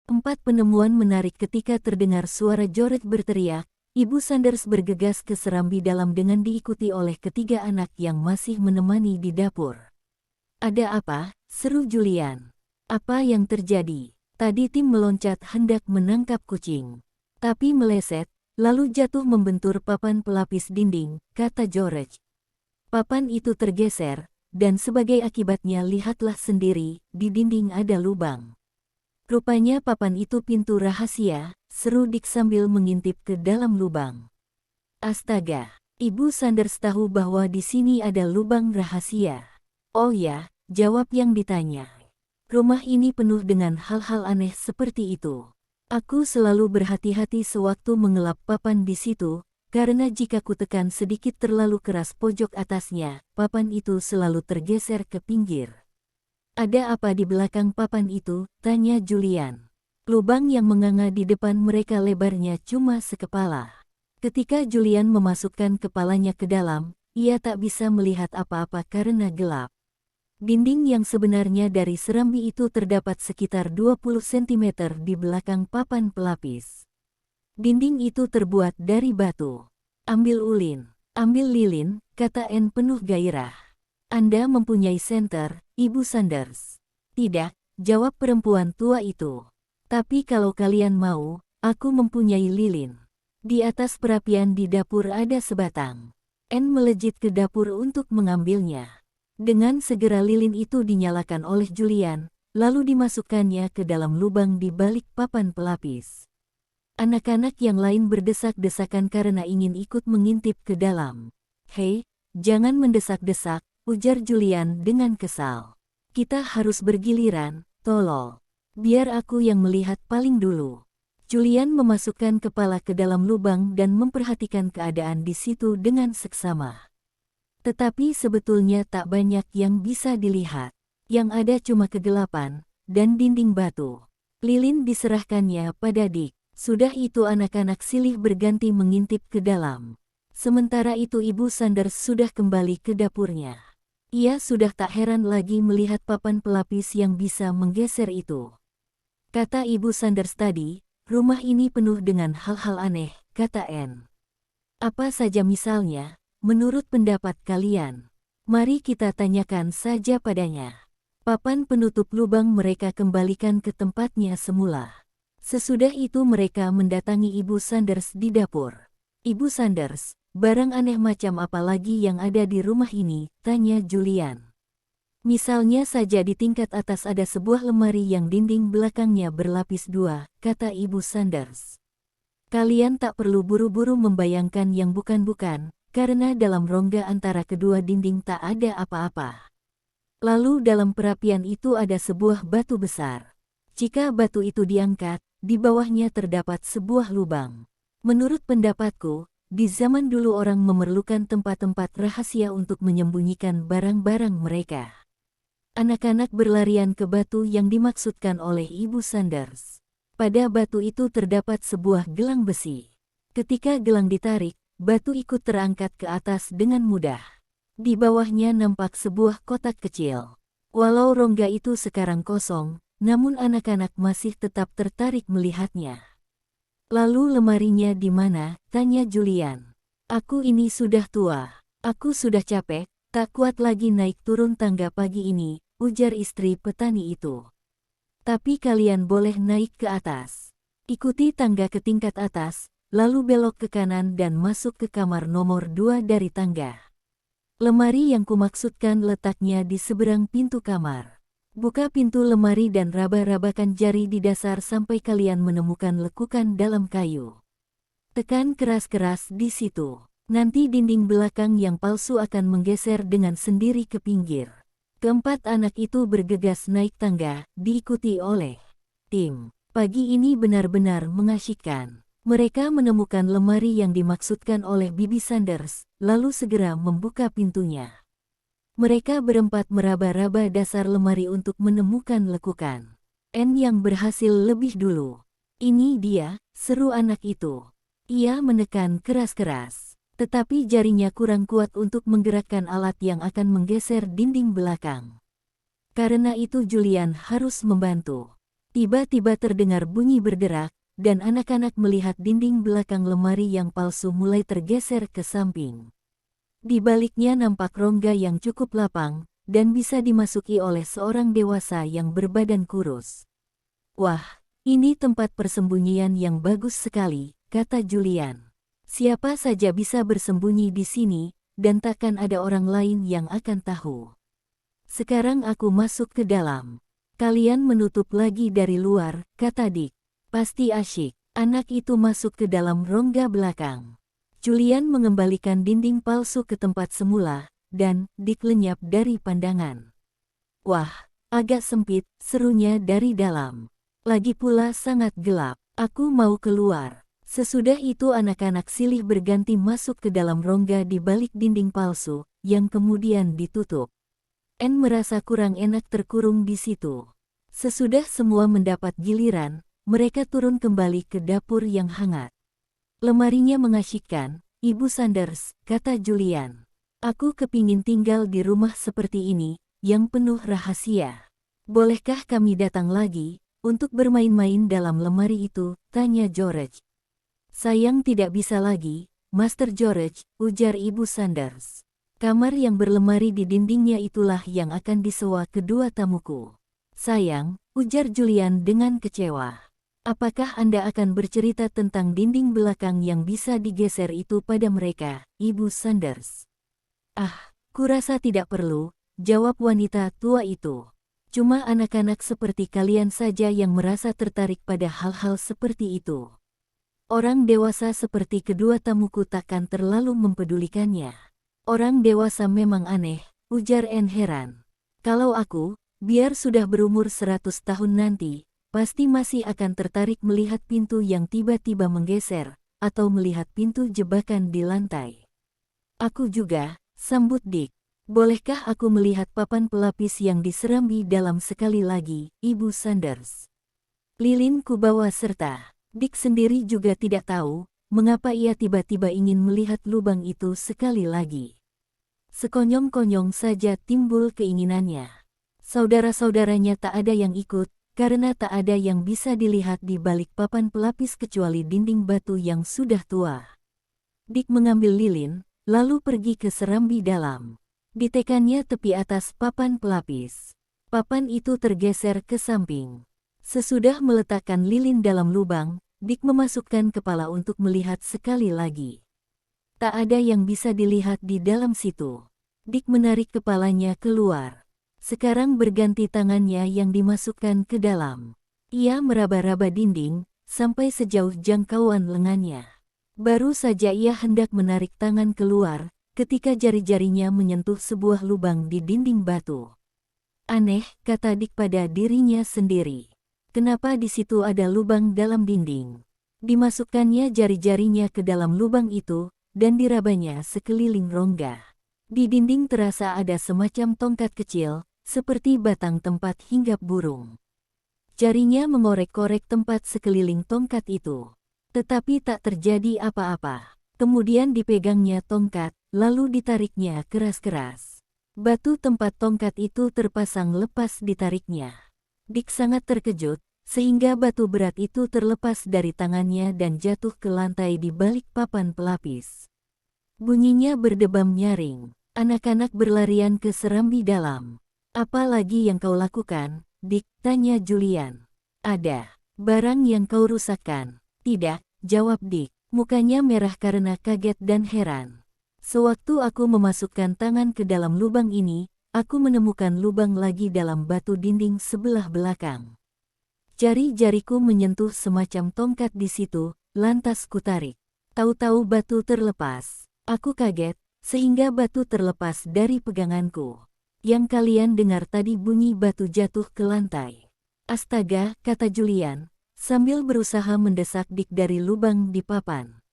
Empat penemuan menarik ketika terdengar suara George berteriak. Ibu Sanders bergegas ke serambi dalam dengan diikuti oleh ketiga anak yang masih menemani di dapur. "Ada apa?" seru Julian. "Apa yang terjadi?" Tadi Tim meloncat hendak menangkap kucing. Tapi meleset, lalu jatuh membentur papan pelapis dinding, kata George. Papan itu tergeser, dan sebagai akibatnya lihatlah sendiri, di dinding ada lubang. "Rupanya papan itu pintu rahasia," seru Dick sambil mengintip ke dalam lubang. "Astaga, Ibu Sanders tahu bahwa di sini ada lubang rahasia." "Oh ya," jawab yang ditanya. "Rumah ini penuh dengan hal-hal aneh seperti itu. Aku selalu berhati-hati sewaktu mengelap papan di situ, karena jika kutekan sedikit terlalu keras pojok atasnya, papan itu selalu tergeser ke pinggir." "Ada apa di belakang papan itu?" tanya Julian. Lubang yang menganga di depan mereka lebarnya cuma sekepala. Ketika Julian memasukkan kepalanya ke dalam, ia tak bisa melihat apa-apa karena gelap. Dinding yang sebenarnya dari serambi itu terdapat sekitar 20 cm di belakang papan pelapis. Dinding itu terbuat dari batu. "Ambil ulin, ambil lilin," kata Anne penuh gairah. "Anda mempunyai senter, Ibu Sanders." "Tidak," jawab perempuan tua itu. "Tapi kalau kalian mau, aku mempunyai lilin." Di atas perapian di dapur ada sebatang. Anne melejit ke dapur untuk mengambilnya. Dengan segera lilin itu dinyalakan oleh Julian, lalu dimasukkannya ke dalam lubang di balik papan pelapis. Anak-anak yang lain berdesak-desakan karena ingin ikut mengintip ke dalam. "Hei, jangan mendesak-desak," ujar Julian dengan kesal. "Kita harus bergiliran, tolol. Biar aku yang melihat paling dulu." Julian memasukkan kepala ke dalam lubang dan memperhatikan keadaan di situ dengan seksama. Tetapi sebetulnya tak banyak yang bisa dilihat. Yang ada cuma kegelapan dan dinding batu. Lilin diserahkannya pada Dick. Sudah itu anak-anak silih berganti mengintip ke dalam. Sementara itu Ibu Sanders sudah kembali ke dapurnya. Ia sudah tak heran lagi melihat papan pelapis yang bisa menggeser itu. Kata Ibu Sanders tadi, rumah ini penuh dengan hal-hal aneh, kata Anne. "Apa saja misalnya, menurut pendapat kalian? Mari kita tanyakan saja padanya." Papan penutup lubang mereka kembalikan ke tempatnya semula. Sesudah itu mereka mendatangi Ibu Sanders di dapur. "Ibu Sanders, barang aneh macam apa lagi yang ada di rumah ini?" tanya Julian. "Misalnya saja di tingkat atas ada sebuah lemari yang dinding belakangnya berlapis dua," kata Ibu Sanders. "Kalian tak perlu buru-buru membayangkan yang bukan-bukan, karena dalam rongga antara kedua dinding tak ada apa-apa. Lalu dalam perapian itu ada sebuah batu besar. Jika batu itu diangkat, di bawahnya terdapat sebuah lubang. Menurut pendapatku, di zaman dulu orang memerlukan tempat-tempat rahasia untuk menyembunyikan barang-barang mereka." Anak-anak berlarian ke batu yang dimaksudkan oleh Ibu Sanders. Pada batu itu terdapat sebuah gelang besi. Ketika gelang ditarik, batu ikut terangkat ke atas dengan mudah. Di bawahnya nampak sebuah kotak kecil. Walau rongga itu sekarang kosong, namun anak-anak masih tetap tertarik melihatnya. "Lalu lemarinya di mana?" tanya Julian. "Aku ini sudah tua. Aku sudah capek, tak kuat lagi naik turun tangga pagi ini," ujar istri petani itu. "Tapi kalian boleh naik ke atas. Ikuti tangga ke tingkat atas, lalu belok ke kanan dan masuk ke kamar nomor 2 dari tangga. Lemari yang kumaksudkan letaknya di seberang pintu kamar. Buka pintu lemari dan raba-rabakan jari di dasar sampai kalian menemukan lekukan dalam kayu. Tekan keras-keras di situ. Nanti dinding belakang yang palsu akan menggeser dengan sendiri ke pinggir." Keempat anak itu bergegas naik tangga, diikuti oleh Tim. Pagi ini benar-benar mengasyikkan. Mereka menemukan lemari yang dimaksudkan oleh Bibi Sanders, lalu segera membuka pintunya. Mereka berempat meraba-raba dasar lemari untuk menemukan lekukan. Anne yang berhasil lebih dulu. "Ini dia," seru anak itu. Ia menekan keras-keras. Tetapi jarinya kurang kuat untuk menggerakkan alat yang akan menggeser dinding belakang. Karena itu Julian harus membantu. Tiba-tiba terdengar bunyi bergerak, dan anak-anak melihat dinding belakang lemari yang palsu mulai tergeser ke samping. Di baliknya nampak rongga yang cukup lapang, dan bisa dimasuki oleh seorang dewasa yang berbadan kurus. "Wah, ini tempat persembunyian yang bagus sekali," kata Julian. "Siapa saja bisa bersembunyi di sini, dan takkan ada orang lain yang akan tahu. Sekarang aku masuk ke dalam. Kalian menutup lagi dari luar," kata Dick. "Pasti asyik." Anak itu masuk ke dalam rongga belakang. Julian mengembalikan dinding palsu ke tempat semula, dan Dick lenyap dari pandangan. "Wah, agak sempit," serunya dari dalam. "Lagi pula sangat gelap. Aku mau keluar." Sesudah itu anak-anak silih berganti masuk ke dalam rongga di balik dinding palsu, yang kemudian ditutup. Anne merasa kurang enak terkurung di situ. Sesudah semua mendapat giliran, mereka turun kembali ke dapur yang hangat. "Lemarinya mengasyikkan, Ibu Sanders," kata Julian. "Aku kepingin tinggal di rumah seperti ini, yang penuh rahasia. Bolehkah kami datang lagi, untuk bermain-main dalam lemari itu?" tanya George. "Sayang tidak bisa lagi, Master George," ujar Ibu Sanders. "Kamar yang berlemari di dindingnya itulah yang akan disewa kedua tamuku." "Sayang," ujar Julian dengan kecewa. "Apakah Anda akan bercerita tentang dinding belakang yang bisa digeser itu pada mereka, Ibu Sanders?" "Ah, kurasa tidak perlu," jawab wanita tua itu. "Cuma anak-anak seperti kalian saja yang merasa tertarik pada hal-hal seperti itu. Orang dewasa seperti kedua tamuku takkan terlalu mempedulikannya." "Orang dewasa memang aneh," ujar Anne heran. "Kalau aku, biar sudah berumur 100 tahun nanti, pasti masih akan tertarik melihat pintu yang tiba-tiba menggeser, atau melihat pintu jebakan di lantai." "Aku juga," sambut Dick. "Bolehkah aku melihat papan pelapis yang diserambi dalam sekali lagi, Ibu Sanders?" "Lilin ku bawa serta." Dick sendiri juga tidak tahu, mengapa ia tiba-tiba ingin melihat lubang itu sekali lagi. Sekonyong-konyong saja timbul keinginannya. Saudara-saudaranya tak ada yang ikut, karena tak ada yang bisa dilihat di balik papan pelapis kecuali dinding batu yang sudah tua. Dick mengambil lilin, lalu pergi ke serambi dalam. Ditekannya tepi atas papan pelapis. Papan itu tergeser ke samping. Sesudah meletakkan lilin dalam lubang, Dick memasukkan kepala untuk melihat sekali lagi. Tak ada yang bisa dilihat di dalam situ. Dick menarik kepalanya keluar. Sekarang berganti tangannya yang dimasukkan ke dalam. Ia meraba-raba dinding, sampai sejauh jangkauan lengannya. Baru saja ia hendak menarik tangan keluar, ketika jari-jarinya menyentuh sebuah lubang di dinding batu. "Aneh," kata Dick pada dirinya sendiri. "Kenapa di situ ada lubang dalam dinding?" Dimasukkannya jari-jarinya ke dalam lubang itu, dan dirabanya sekeliling rongga. Di dinding terasa ada semacam tongkat kecil, seperti batang tempat hinggap burung. Jarinya mengorek-korek tempat sekeliling tongkat itu. Tetapi tak terjadi apa-apa. Kemudian dipegangnya tongkat, lalu ditariknya keras-keras. Batu tempat tongkat itu terpasang lepas ditariknya. Dick sangat terkejut, sehingga batu berat itu terlepas dari tangannya dan jatuh ke lantai di balik papan pelapis. Bunyinya berdebam nyaring. Anak-anak berlarian ke serambi dalam. "Apa lagi yang kau lakukan, Dick?" tanya Julian. "Ada barang yang kau rusakkan?" "Tidak," jawab Dick. Mukanya merah karena kaget dan heran. "Sewaktu aku memasukkan tangan ke dalam lubang ini, aku menemukan lubang lagi dalam batu dinding sebelah belakang. Jari-jariku menyentuh semacam tongkat di situ, lantas kutarik. Tahu-tahu batu terlepas. Aku kaget, sehingga batu terlepas dari peganganku. Yang kalian dengar tadi bunyi batu jatuh ke lantai." "Astaga," kata Julian, sambil berusaha mendesak Dick dari lubang di papan.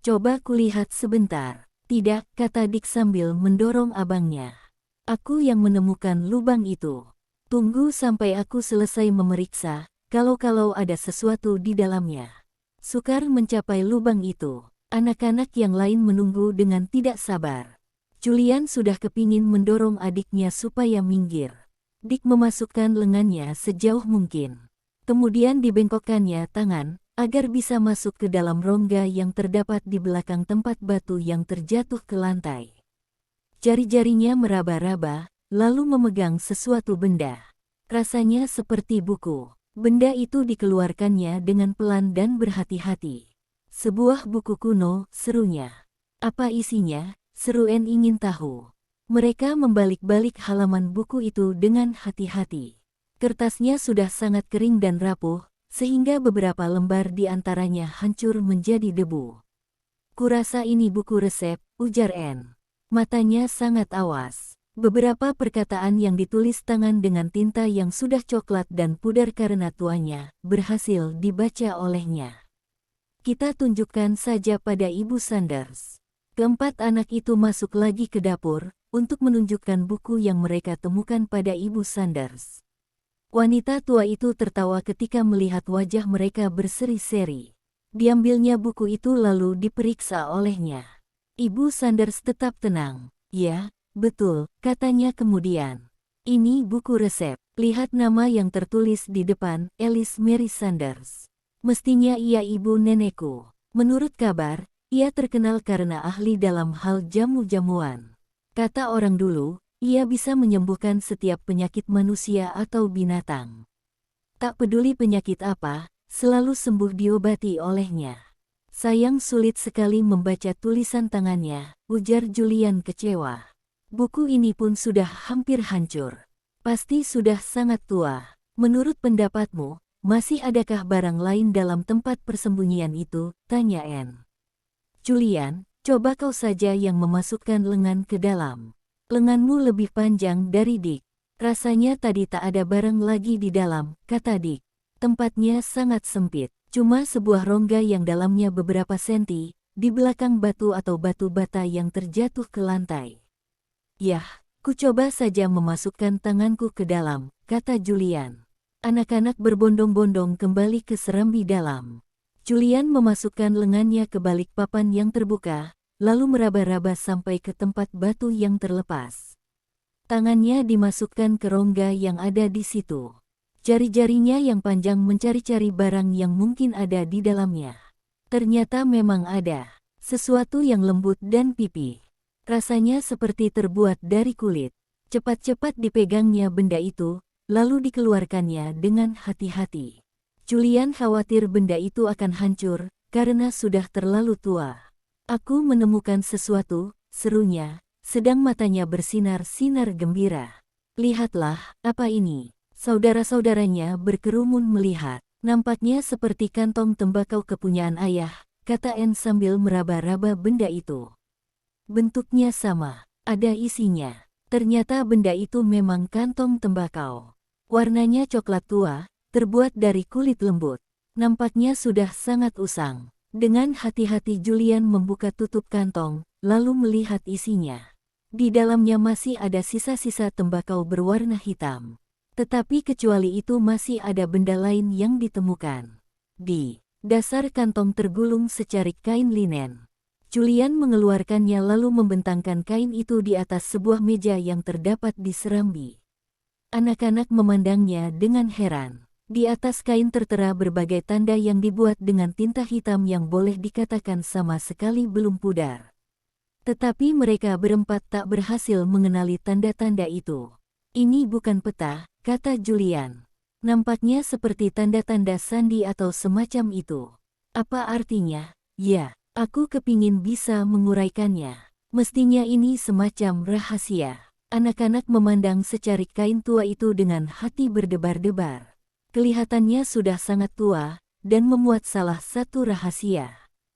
"Coba kulihat sebentar." "Tidak," kata Dick sambil mendorong abangnya. "Aku yang menemukan lubang itu. Tunggu sampai aku selesai memeriksa, kalau ada sesuatu di dalamnya." Sukar mencapai lubang itu. Anak-anak yang lain menunggu dengan tidak sabar. Julian sudah kepingin mendorong adiknya supaya minggir. Dick memasukkan lengannya sejauh mungkin. Kemudian dibengkokkannya tangan, agar bisa masuk ke dalam rongga yang terdapat di belakang tempat batu yang terjatuh ke lantai. Jari-jarinya meraba-raba, lalu memegang sesuatu benda. Rasanya seperti buku. Benda itu dikeluarkannya dengan pelan dan berhati-hati. Sebuah buku kuno, serunya. Apa isinya? Seru En ingin tahu. Mereka membalik-balik halaman buku itu dengan hati-hati. Kertasnya sudah sangat kering dan rapuh, sehingga beberapa lembar di antaranya hancur menjadi debu. Kurasa ini buku resep, ujar En. Matanya sangat awas. Beberapa perkataan yang ditulis tangan dengan tinta yang sudah coklat dan pudar karena tuanya, berhasil dibaca olehnya. Kita tunjukkan saja pada Ibu Sanders. Keempat anak itu masuk lagi ke dapur, untuk menunjukkan buku yang mereka temukan pada Ibu Sanders. Wanita tua itu tertawa ketika melihat wajah mereka berseri-seri. Diambilnya buku itu lalu diperiksa olehnya. Ibu Sanders tetap tenang. Ya, betul, katanya kemudian. Ini buku resep. Lihat nama yang tertulis di depan, Alice Mary Sanders. Mestinya ia ibu nenekku. Menurut kabar, ia terkenal karena ahli dalam hal jamu-jamuan. Kata orang dulu, ia bisa menyembuhkan setiap penyakit manusia atau binatang. Tak peduli penyakit apa, selalu sembuh diobati olehnya. Sayang sulit sekali membaca tulisan tangannya, ujar Julian kecewa. Buku ini pun sudah hampir hancur. Pasti sudah sangat tua. Menurut pendapatmu, masih adakah barang lain dalam tempat persembunyian itu? Tanya En. Julian, coba kau saja yang memasukkan lengan ke dalam. Lenganmu lebih panjang dari Dick. Rasanya tadi tak ada barang lagi di dalam, kata Dick. Tempatnya sangat sempit. Cuma sebuah rongga yang dalamnya beberapa senti, di belakang batu atau batu bata yang terjatuh ke lantai. Yah, ku coba saja memasukkan tanganku ke dalam, kata Julian. Anak-anak berbondong-bondong kembali ke serambi dalam. Julian memasukkan lengannya ke balik papan yang terbuka, lalu meraba-raba sampai ke tempat batu yang terlepas. Tangannya dimasukkan ke rongga yang ada di situ. Jari-jarinya yang panjang mencari-cari barang yang mungkin ada di dalamnya. Ternyata memang ada sesuatu yang lembut dan pipih. Rasanya seperti terbuat dari kulit. Cepat-cepat dipegangnya benda itu, lalu dikeluarkannya dengan hati-hati. Julian khawatir benda itu akan hancur, karena sudah terlalu tua. Aku menemukan sesuatu, serunya, sedang matanya bersinar-sinar gembira. Lihatlah, apa ini? Saudara-saudaranya berkerumun melihat. Nampaknya seperti kantong tembakau kepunyaan ayah, kata En sambil meraba-raba benda itu. Bentuknya sama, ada isinya. Ternyata benda itu memang kantong tembakau. Warnanya coklat tua, terbuat dari kulit lembut. Nampaknya sudah sangat usang. Dengan hati-hati Julian membuka tutup kantong, lalu melihat isinya. Di dalamnya masih ada sisa-sisa tembakau berwarna hitam. Tetapi kecuali itu masih ada benda lain yang ditemukan. Di dasar kantong tergulung secarik kain linen. Julian mengeluarkannya lalu membentangkan kain itu di atas sebuah meja yang terdapat di serambi. Anak-anak memandangnya dengan heran. Di atas kain tertera berbagai tanda yang dibuat dengan tinta hitam yang boleh dikatakan sama sekali belum pudar. Tetapi mereka berempat tak berhasil mengenali tanda-tanda itu. Ini bukan peta, kata Julian. Nampaknya seperti tanda-tanda sandi atau semacam itu. Apa artinya? Ya, aku kepingin bisa menguraikannya. Mestinya ini semacam rahasia. Anak-anak memandang secarik kain tua itu dengan hati berdebar-debar. Kelihatannya sudah sangat tua, dan memuat salah satu rahasia.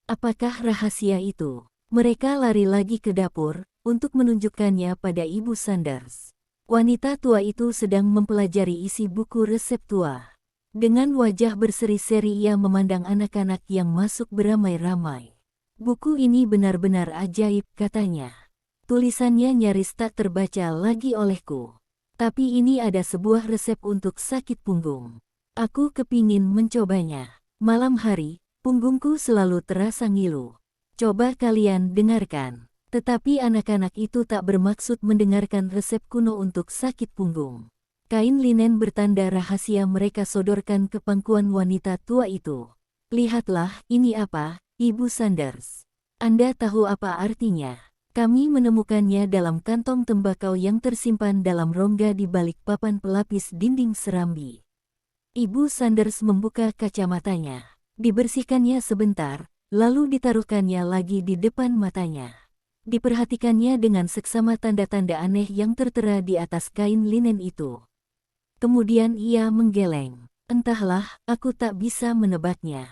Apakah rahasia itu? Mereka lari lagi ke dapur, untuk menunjukkannya pada Ibu Sanders. Wanita tua itu sedang mempelajari isi buku resep tua. Dengan wajah berseri-seri ia memandang anak-anak yang masuk beramai-ramai. Buku ini benar-benar ajaib, katanya. Tulisannya nyaris tak terbaca lagi olehku. Tapi ini ada sebuah resep untuk sakit punggung. Aku kepingin mencobanya. Malam hari, punggungku selalu terasa ngilu. Coba kalian dengarkan. Tetapi anak-anak itu tak bermaksud mendengarkan resep kuno untuk sakit punggung. Kain linen bertanda rahasia mereka sodorkan ke pangkuan wanita tua itu. Lihatlah, ini apa, Ibu Sanders. Anda tahu apa artinya? Kami menemukannya dalam kantong tembakau yang tersimpan dalam rongga di balik papan pelapis dinding serambi. Ibu Sanders membuka kacamatanya. Dibersihkannya sebentar, lalu ditaruhkannya lagi di depan matanya. Diperhatikannya dengan seksama tanda-tanda aneh yang tertera di atas kain linen itu. Kemudian ia menggeleng. Entahlah, aku tak bisa menebaknya.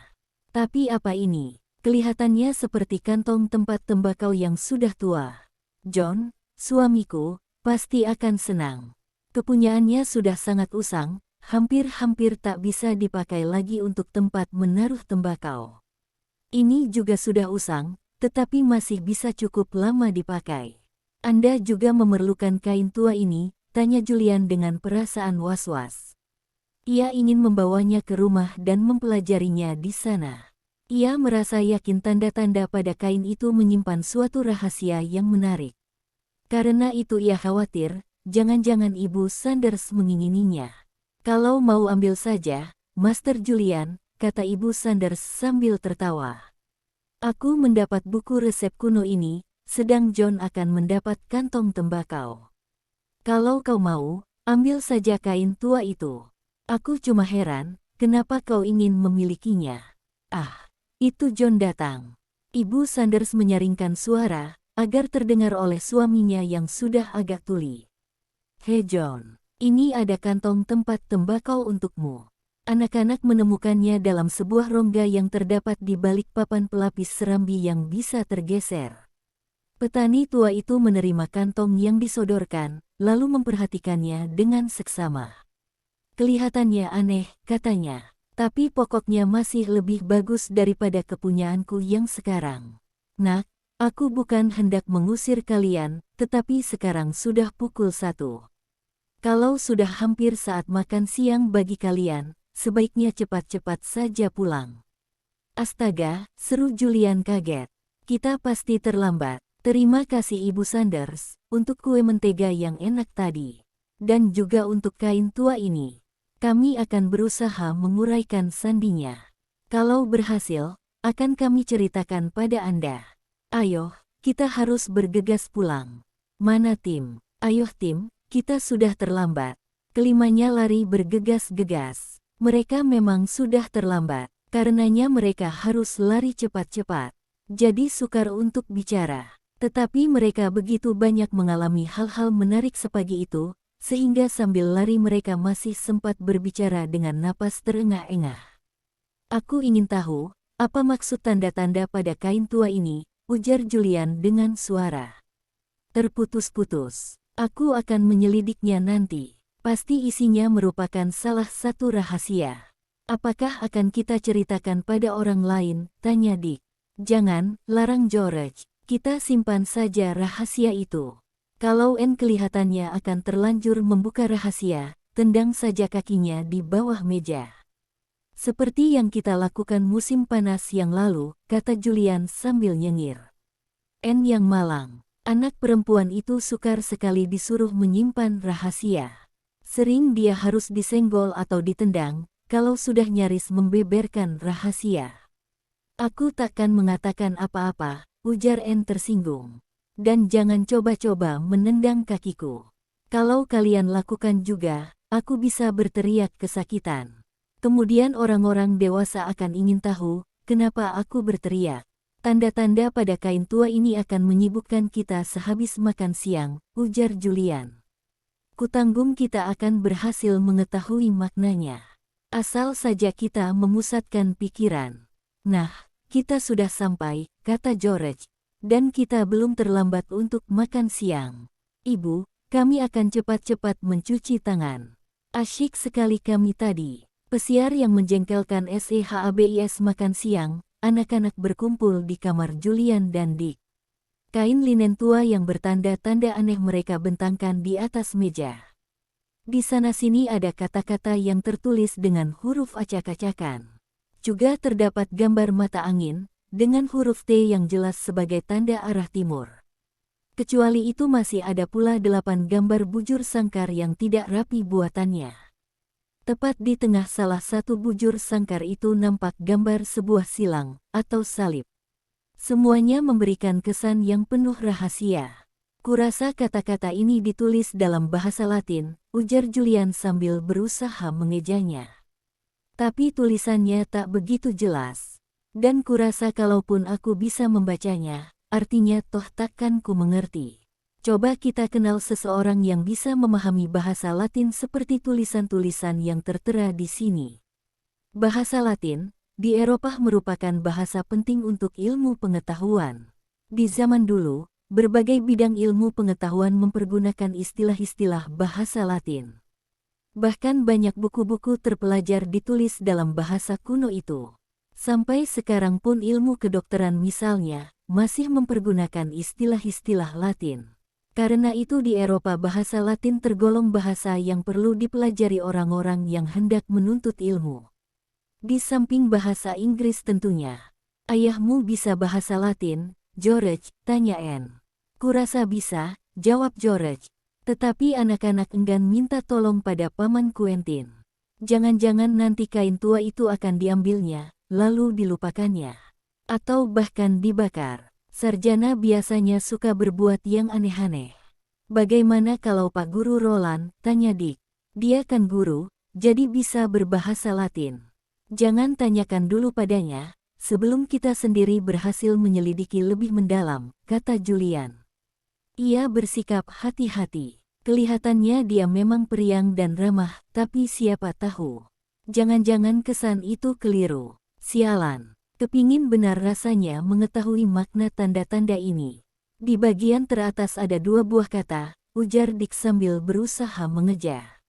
Tapi apa ini? Kelihatannya seperti kantong tempat tembakau yang sudah tua. John, suamiku, pasti akan senang. Kepunyaannya sudah sangat usang, hampir-hampir tak bisa dipakai lagi untuk tempat menaruh tembakau. Ini juga sudah usang, tetapi masih bisa cukup lama dipakai. Anda juga memerlukan kain tua ini, tanya Julian dengan perasaan was-was. Ia ingin membawanya ke rumah dan mempelajarinya di sana. Ia merasa yakin tanda-tanda pada kain itu menyimpan suatu rahasia yang menarik. Karena itu ia khawatir, jangan-jangan Ibu Sanders mengingininya. Kalau mau ambil saja, Master Julian, kata Ibu Sanders sambil tertawa. Aku mendapat buku resep kuno ini, sedang John akan mendapat kantong tembakau. Kalau kau mau, ambil saja kain tua itu. Aku cuma heran, kenapa kau ingin memilikinya? Ah, itu John datang. Ibu Sanders menyaringkan suara, agar terdengar oleh suaminya yang sudah agak tuli. Hei John, ini ada kantong tempat tembakau untukmu. Anak-anak menemukannya dalam sebuah rongga yang terdapat di balik papan pelapis serambi yang bisa tergeser. Petani tua itu menerima kantong yang disodorkan, lalu memperhatikannya dengan seksama. Kelihatannya aneh, katanya, tapi pokoknya masih lebih bagus daripada kepunyaanku yang sekarang. Nak, aku bukan hendak mengusir kalian, tetapi sekarang sudah pukul 1. Kalau sudah hampir saat makan siang bagi kalian, sebaiknya cepat-cepat saja pulang. Astaga, seru Julian kaget. Kita pasti terlambat. Terima kasih Ibu Sanders, untuk kue mentega yang enak tadi. Dan juga untuk kain tua ini. Kami akan berusaha menguraikan sandinya. Kalau berhasil, akan kami ceritakan pada Anda. Ayo, kita harus bergegas pulang. Mana Tim? Ayo Tim, kita sudah terlambat. Kelimanya lari bergegas-gegas. Mereka memang sudah terlambat, karenanya mereka harus lari cepat-cepat. Jadi sukar untuk bicara. Tetapi mereka begitu banyak mengalami hal-hal menarik sepagi itu, sehingga sambil lari mereka masih sempat berbicara dengan napas terengah-engah. Aku ingin tahu, apa maksud tanda-tanda pada kain tua ini, ujar Julian dengan suara terputus-putus. Aku akan menyelidiknya nanti. Pasti isinya merupakan salah satu rahasia. Apakah akan kita ceritakan pada orang lain, tanya Dick. Jangan, larang George. Kita simpan saja rahasia itu. Kalau Anne kelihatannya akan terlanjur membuka rahasia, tendang saja kakinya di bawah meja. Seperti yang kita lakukan musim panas yang lalu, kata Julian sambil nyengir. Anne yang malang. Anak perempuan itu sukar sekali disuruh menyimpan rahasia. Sering dia harus disenggol atau ditendang, kalau sudah nyaris membeberkan rahasia. Aku takkan mengatakan apa-apa, ujar Anne tersinggung. Dan jangan coba-coba menendang kakiku. Kalau kalian lakukan juga, aku bisa berteriak kesakitan. Kemudian orang-orang dewasa akan ingin tahu, kenapa aku berteriak. Tanda-tanda pada kain tua ini akan menyibukkan kita sehabis makan siang, ujar Julian. Kutanggung kita akan berhasil mengetahui maknanya. Asal saja kita memusatkan pikiran. Nah, kita sudah sampai, kata George. Dan kita belum terlambat untuk makan siang. Ibu, kami akan cepat-cepat mencuci tangan. Asyik sekali kami tadi. Pesiar yang menjengkelkan SEHABIS makan siang, anak-anak berkumpul di kamar Julian dan Dick. Kain linen tua yang bertanda-tanda aneh mereka bentangkan di atas meja. Di sana-sini ada kata-kata yang tertulis dengan huruf acak-acakan. Juga terdapat gambar mata angin, dengan huruf T yang jelas sebagai tanda arah timur. Kecuali itu masih ada pula 8 gambar bujur sangkar yang tidak rapi buatannya. Tepat di tengah salah satu bujur sangkar itu nampak gambar sebuah silang atau salib. Semuanya memberikan kesan yang penuh rahasia. Kurasa kata-kata ini ditulis dalam bahasa Latin, ujar Julian sambil berusaha mengejanya. Tapi tulisannya tak begitu jelas. Dan kurasa kalaupun aku bisa membacanya, artinya toh takkan ku mengerti. Coba kita kenal seseorang yang bisa memahami bahasa Latin seperti tulisan-tulisan yang tertera di sini. Bahasa Latin, di Eropa merupakan bahasa penting untuk ilmu pengetahuan. Di zaman dulu, berbagai bidang ilmu pengetahuan mempergunakan istilah-istilah bahasa Latin. Bahkan banyak buku-buku terpelajar ditulis dalam bahasa kuno itu. Sampai sekarang pun ilmu kedokteran misalnya, masih mempergunakan istilah-istilah Latin. Karena itu di Eropa bahasa Latin tergolong bahasa yang perlu dipelajari orang-orang yang hendak menuntut ilmu. Di samping bahasa Inggris tentunya. Ayahmu bisa bahasa Latin, George, tanya Anne. Kurasa bisa, jawab George. Tetapi anak-anak enggan minta tolong pada paman Quentin. Jangan-jangan nanti kain tua itu akan diambilnya, lalu dilupakannya. Atau bahkan dibakar. Sarjana biasanya suka berbuat yang aneh-aneh. Bagaimana kalau Pak Guru Roland, tanya Dick. Dia kan guru, jadi bisa berbahasa Latin. Jangan tanyakan dulu padanya, sebelum kita sendiri berhasil menyelidiki lebih mendalam, kata Julian. Ia bersikap hati-hati. Kelihatannya dia memang periang dan ramah, tapi siapa tahu. Jangan-jangan kesan itu keliru. Sialan. Kepingin benar rasanya mengetahui makna tanda-tanda ini. Di bagian teratas ada 2 buah kata, ujar Dick sambil berusaha mengejar.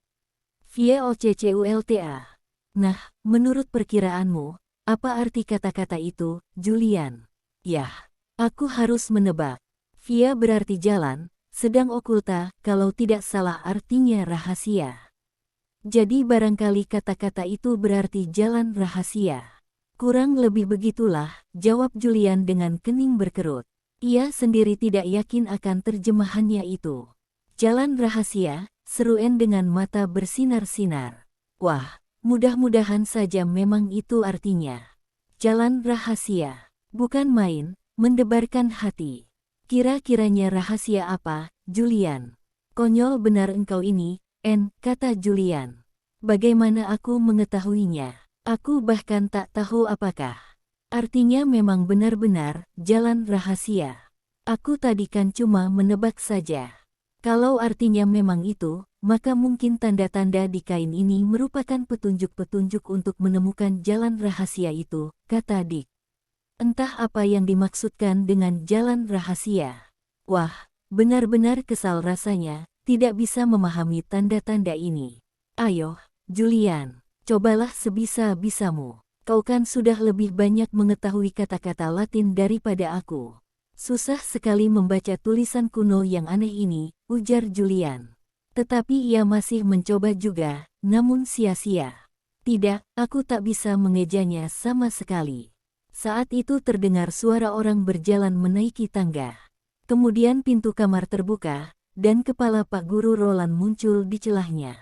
VOCCULTA. Nah, menurut perkiraanmu, apa arti kata-kata itu, Julian? Yah, aku harus menebak. Via berarti jalan, sedang okulta, kalau tidak salah artinya rahasia. Jadi barangkali kata-kata itu berarti jalan rahasia. Kurang lebih begitulah, jawab Julian dengan kening berkerut. Ia sendiri tidak yakin akan terjemahannya itu. Jalan rahasia, seru Anne dengan mata bersinar-sinar. Wah, mudah-mudahan saja memang itu artinya. Jalan rahasia, bukan main, mendebarkan hati. Kira-kiranya rahasia apa, Julian? Konyol benar engkau ini, Anne, kata Julian. Bagaimana aku mengetahuinya? Aku bahkan tak tahu apakah. Artinya memang benar-benar jalan rahasia. Aku tadi kan cuma menebak saja. Kalau artinya memang itu, maka mungkin tanda-tanda di kain ini merupakan petunjuk-petunjuk untuk menemukan jalan rahasia itu, kata Dick. Entah apa yang dimaksudkan dengan jalan rahasia. Wah, benar-benar kesal rasanya, tidak bisa memahami tanda-tanda ini. Ayo, Julian. Cobalah sebisa-bisamu. Kau kan sudah lebih banyak mengetahui kata-kata Latin daripada aku. Susah sekali membaca tulisan kuno yang aneh ini, ujar Julian. Tetapi ia masih mencoba juga, namun sia-sia. Tidak, aku tak bisa mengejanya sama sekali. Saat itu terdengar suara orang berjalan menaiki tangga. Kemudian pintu kamar terbuka, dan kepala Pak Guru Roland muncul di celahnya.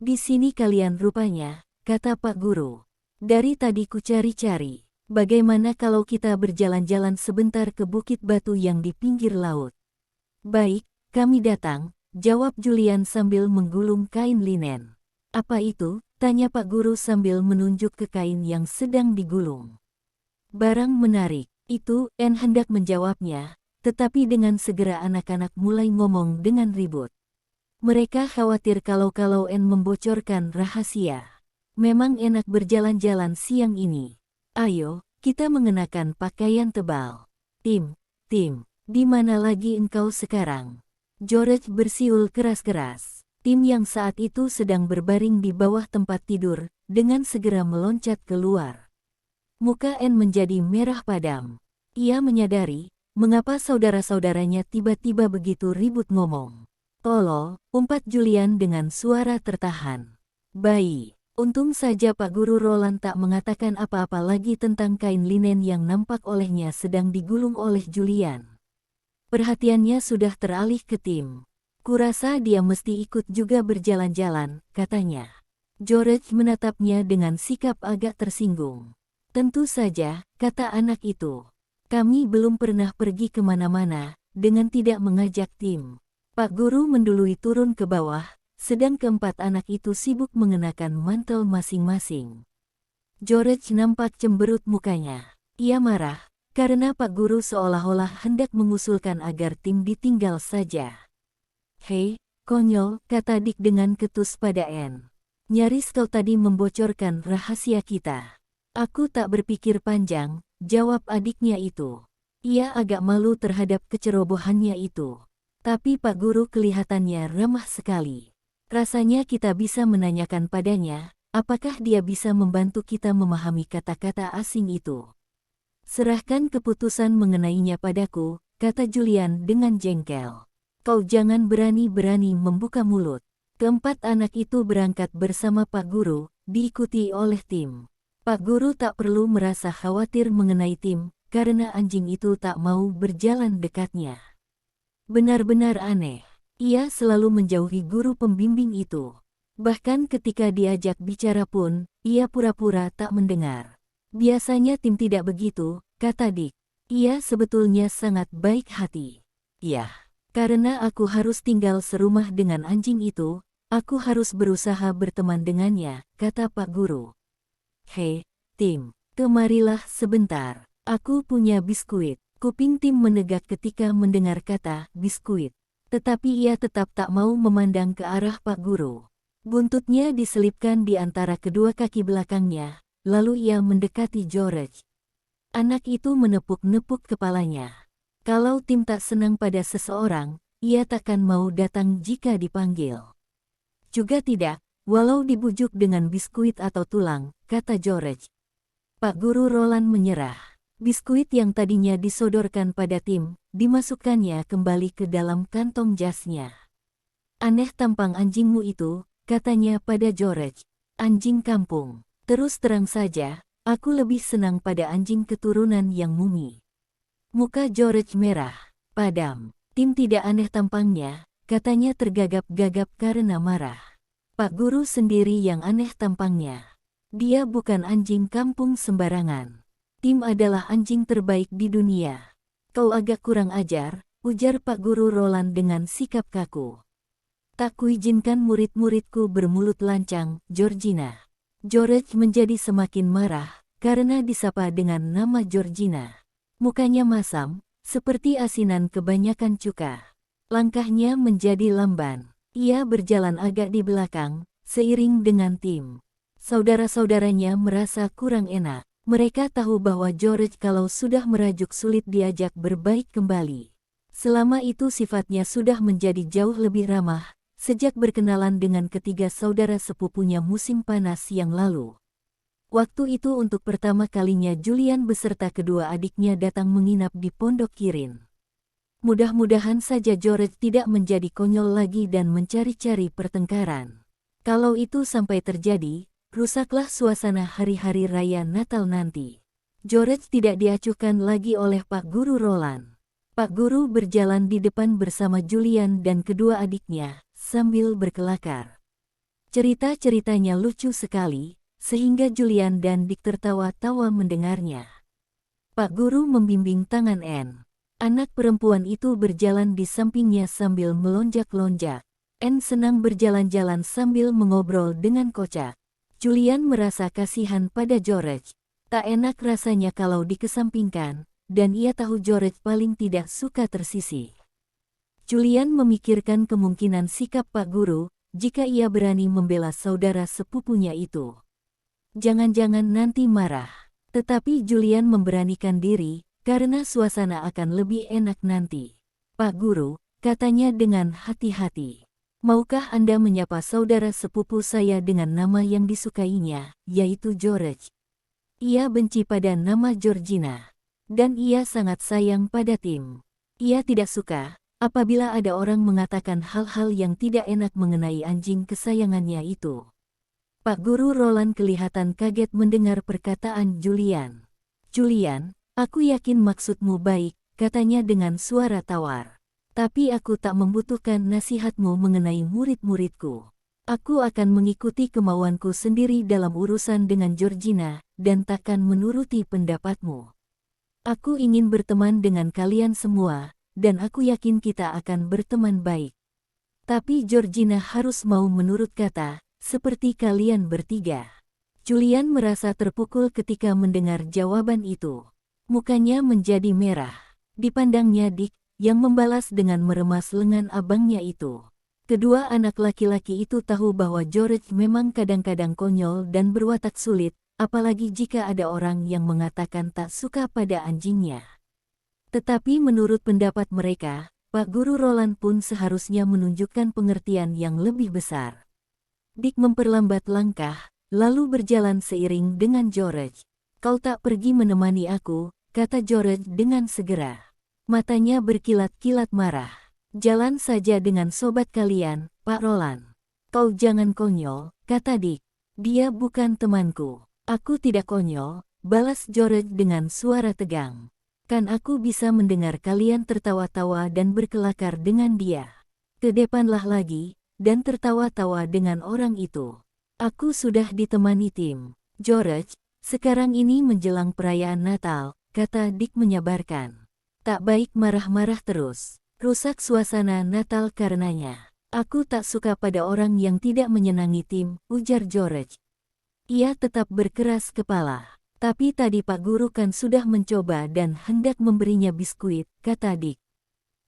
Di sini kalian rupanya, kata Pak Guru. Dari tadi ku cari-cari. Bagaimana kalau kita berjalan-jalan sebentar ke bukit batu yang di pinggir laut? Baik, kami datang, jawab Julian sambil menggulung kain linen. Apa itu? Tanya Pak Guru sambil menunjuk ke kain yang sedang digulung. Barang menarik, itu, Anne hendak menjawabnya, tetapi dengan segera anak-anak mulai ngomong dengan ribut. Mereka khawatir kalau Anne membocorkan rahasia. Memang enak berjalan-jalan siang ini. Ayo, kita mengenakan pakaian tebal. Tim, di mana lagi engkau sekarang? George bersiul keras-keras. Tim yang saat itu sedang berbaring di bawah tempat tidur, dengan segera meloncat keluar. Muka Anne menjadi merah padam. Ia menyadari, mengapa saudara-saudaranya tiba-tiba begitu ribut ngomong. Tolol, umpat Julian dengan suara tertahan. Bayi, untung saja Pak Guru Roland tak mengatakan apa-apa lagi tentang kain linen yang nampak olehnya sedang digulung oleh Julian. Perhatiannya sudah teralih ke Tim. Kurasa dia mesti ikut juga berjalan-jalan, katanya. George menatapnya dengan sikap agak tersinggung. Tentu saja, kata anak itu. Kami belum pernah pergi kemana-mana, dengan tidak mengajak Tim. Pak Guru mendului turun ke bawah, sedang keempat anak itu sibuk mengenakan mantel masing-masing. George nampak cemberut mukanya. Ia marah, karena Pak Guru seolah-olah hendak mengusulkan agar Tim ditinggal saja. Hei, konyol, kata Dick dengan ketus pada Anne. Nyaris kau tadi membocorkan rahasia kita. Aku tak berpikir panjang, jawab adiknya itu. Ia agak malu terhadap kecerobohannya itu. Tapi Pak Guru kelihatannya ramah sekali. Rasanya kita bisa menanyakan padanya, apakah dia bisa membantu kita memahami kata-kata asing itu. Serahkan keputusan mengenainya padaku, kata Julian dengan jengkel. Kau jangan berani-berani membuka mulut. Keempat anak itu berangkat bersama Pak Guru, diikuti oleh Tim. Pak Guru tak perlu merasa khawatir mengenai Tim, karena anjing itu tak mau berjalan dekatnya. Benar-benar aneh. Ia selalu menjauhi guru pembimbing itu. Bahkan ketika diajak bicara pun, ia pura-pura tak mendengar. Biasanya Tim tidak begitu, kata Dick. Ia sebetulnya sangat baik hati. Ya, karena aku harus tinggal serumah dengan anjing itu, aku harus berusaha berteman dengannya, kata Pak Guru. Hei, Tim, kemarilah sebentar. Aku punya biskuit. Kuping Tim menegak ketika mendengar kata biskuit. Tetapi ia tetap tak mau memandang ke arah Pak Guru. Buntutnya diselipkan di antara kedua kaki belakangnya, lalu ia mendekati George. Anak itu menepuk-nepuk kepalanya. Kalau Tim tak senang pada seseorang, ia takkan mau datang jika dipanggil. Juga tidak, walau dibujuk dengan biskuit atau tulang, kata George. Pak Guru Roland menyerah. Biskuit yang tadinya disodorkan pada Tim, dimasukkannya kembali ke dalam kantong jasnya. Aneh tampang anjingmu itu, katanya pada George. Anjing kampung. Terus terang saja, aku lebih senang pada anjing keturunan yang mumi. Muka George merah, padam. Tim tidak aneh tampangnya, katanya tergagap-gagap karena marah. Pak Guru sendiri yang aneh tampangnya. Dia bukan anjing kampung sembarangan. Tim adalah anjing terbaik di dunia. Kau agak kurang ajar, ujar Pak Guru Roland dengan sikap kaku. Tak kuizinkan murid-muridku bermulut lancang, Georgina. George menjadi semakin marah, karena disapa dengan nama Georgina. Mukanya masam, seperti asinan kebanyakan cuka. Langkahnya menjadi lamban. Ia berjalan agak di belakang, seiring dengan Tim. Saudara-saudaranya merasa kurang enak. Mereka tahu bahwa George kalau sudah merajuk sulit diajak berbaik kembali. Selama itu sifatnya sudah menjadi jauh lebih ramah, sejak berkenalan dengan ketiga saudara sepupunya musim panas yang lalu. Waktu itu untuk pertama kalinya Julian beserta kedua adiknya datang menginap di Pondok Kirin. Mudah-mudahan saja George tidak menjadi konyol lagi dan mencari-cari pertengkaran. Kalau itu sampai terjadi, rusaklah suasana hari-hari raya Natal nanti. George tidak diacuhkan lagi oleh Pak Guru Roland. Pak Guru berjalan di depan bersama Julian dan kedua adiknya, sambil berkelakar. Cerita-ceritanya lucu sekali, sehingga Julian dan Dick tertawa-tawa mendengarnya. Pak Guru membimbing tangan Anne. Anak perempuan itu berjalan di sampingnya sambil melonjak-lonjak. Anne senang berjalan-jalan sambil mengobrol dengan kocak. Julian merasa kasihan pada George. Tak enak rasanya kalau dikesampingkan, dan ia tahu George paling tidak suka tersisih. Julian memikirkan kemungkinan sikap Pak Guru, jika ia berani membela saudara sepupunya itu. Jangan-jangan nanti marah. Tetapi Julian memberanikan diri, karena suasana akan lebih enak nanti. Pak Guru, katanya dengan hati-hati. Maukah Anda menyapa saudara sepupu saya dengan nama yang disukainya, yaitu George? Ia benci pada nama Georgina. Dan ia sangat sayang pada Tim. Ia tidak suka, apabila ada orang mengatakan hal-hal yang tidak enak mengenai anjing kesayangannya itu. Pak Guru Roland kelihatan kaget mendengar perkataan Julian. Julian, aku yakin maksudmu baik, katanya dengan suara tawar. Tapi aku tak membutuhkan nasihatmu mengenai murid-muridku. Aku akan mengikuti kemauanku sendiri dalam urusan dengan Georgina, dan takkan menuruti pendapatmu. Aku ingin berteman dengan kalian semua, dan aku yakin kita akan berteman baik. Tapi Georgina harus mau menurut kata, seperti kalian bertiga. Julian merasa terpukul ketika mendengar jawaban itu. Mukanya menjadi merah. Dipandangnya Dick, yang membalas dengan meremas lengan abangnya itu. Kedua anak laki-laki itu tahu bahwa George memang kadang-kadang konyol dan berwatak sulit, apalagi jika ada orang yang mengatakan tak suka pada anjingnya. Tetapi menurut pendapat mereka, Pak Guru Roland pun seharusnya menunjukkan pengertian yang lebih besar. Dick memperlambat langkah, lalu berjalan seiring dengan George. Kau tak pergi menemani aku, kata George dengan segera. Matanya berkilat-kilat marah. Jalan saja dengan sobat kalian, Pak Roland. Kau jangan konyol, kata Dick. Dia bukan temanku. Aku tidak konyol, balas George dengan suara tegang. Kan aku bisa mendengar kalian tertawa-tawa dan berkelakar dengan dia. Kedepanlah lagi, dan tertawa-tawa dengan orang itu. Aku sudah ditemani tim. George, sekarang ini menjelang perayaan Natal, kata Dick menyabarkan. Tak baik marah-marah terus. Rusak suasana Natal karenanya. Aku tak suka pada orang yang tidak menyenangi tim, ujar George. Ia tetap berkeras kepala. Tapi tadi Pak Guru kan sudah mencoba dan hendak memberinya biskuit, kata Dick.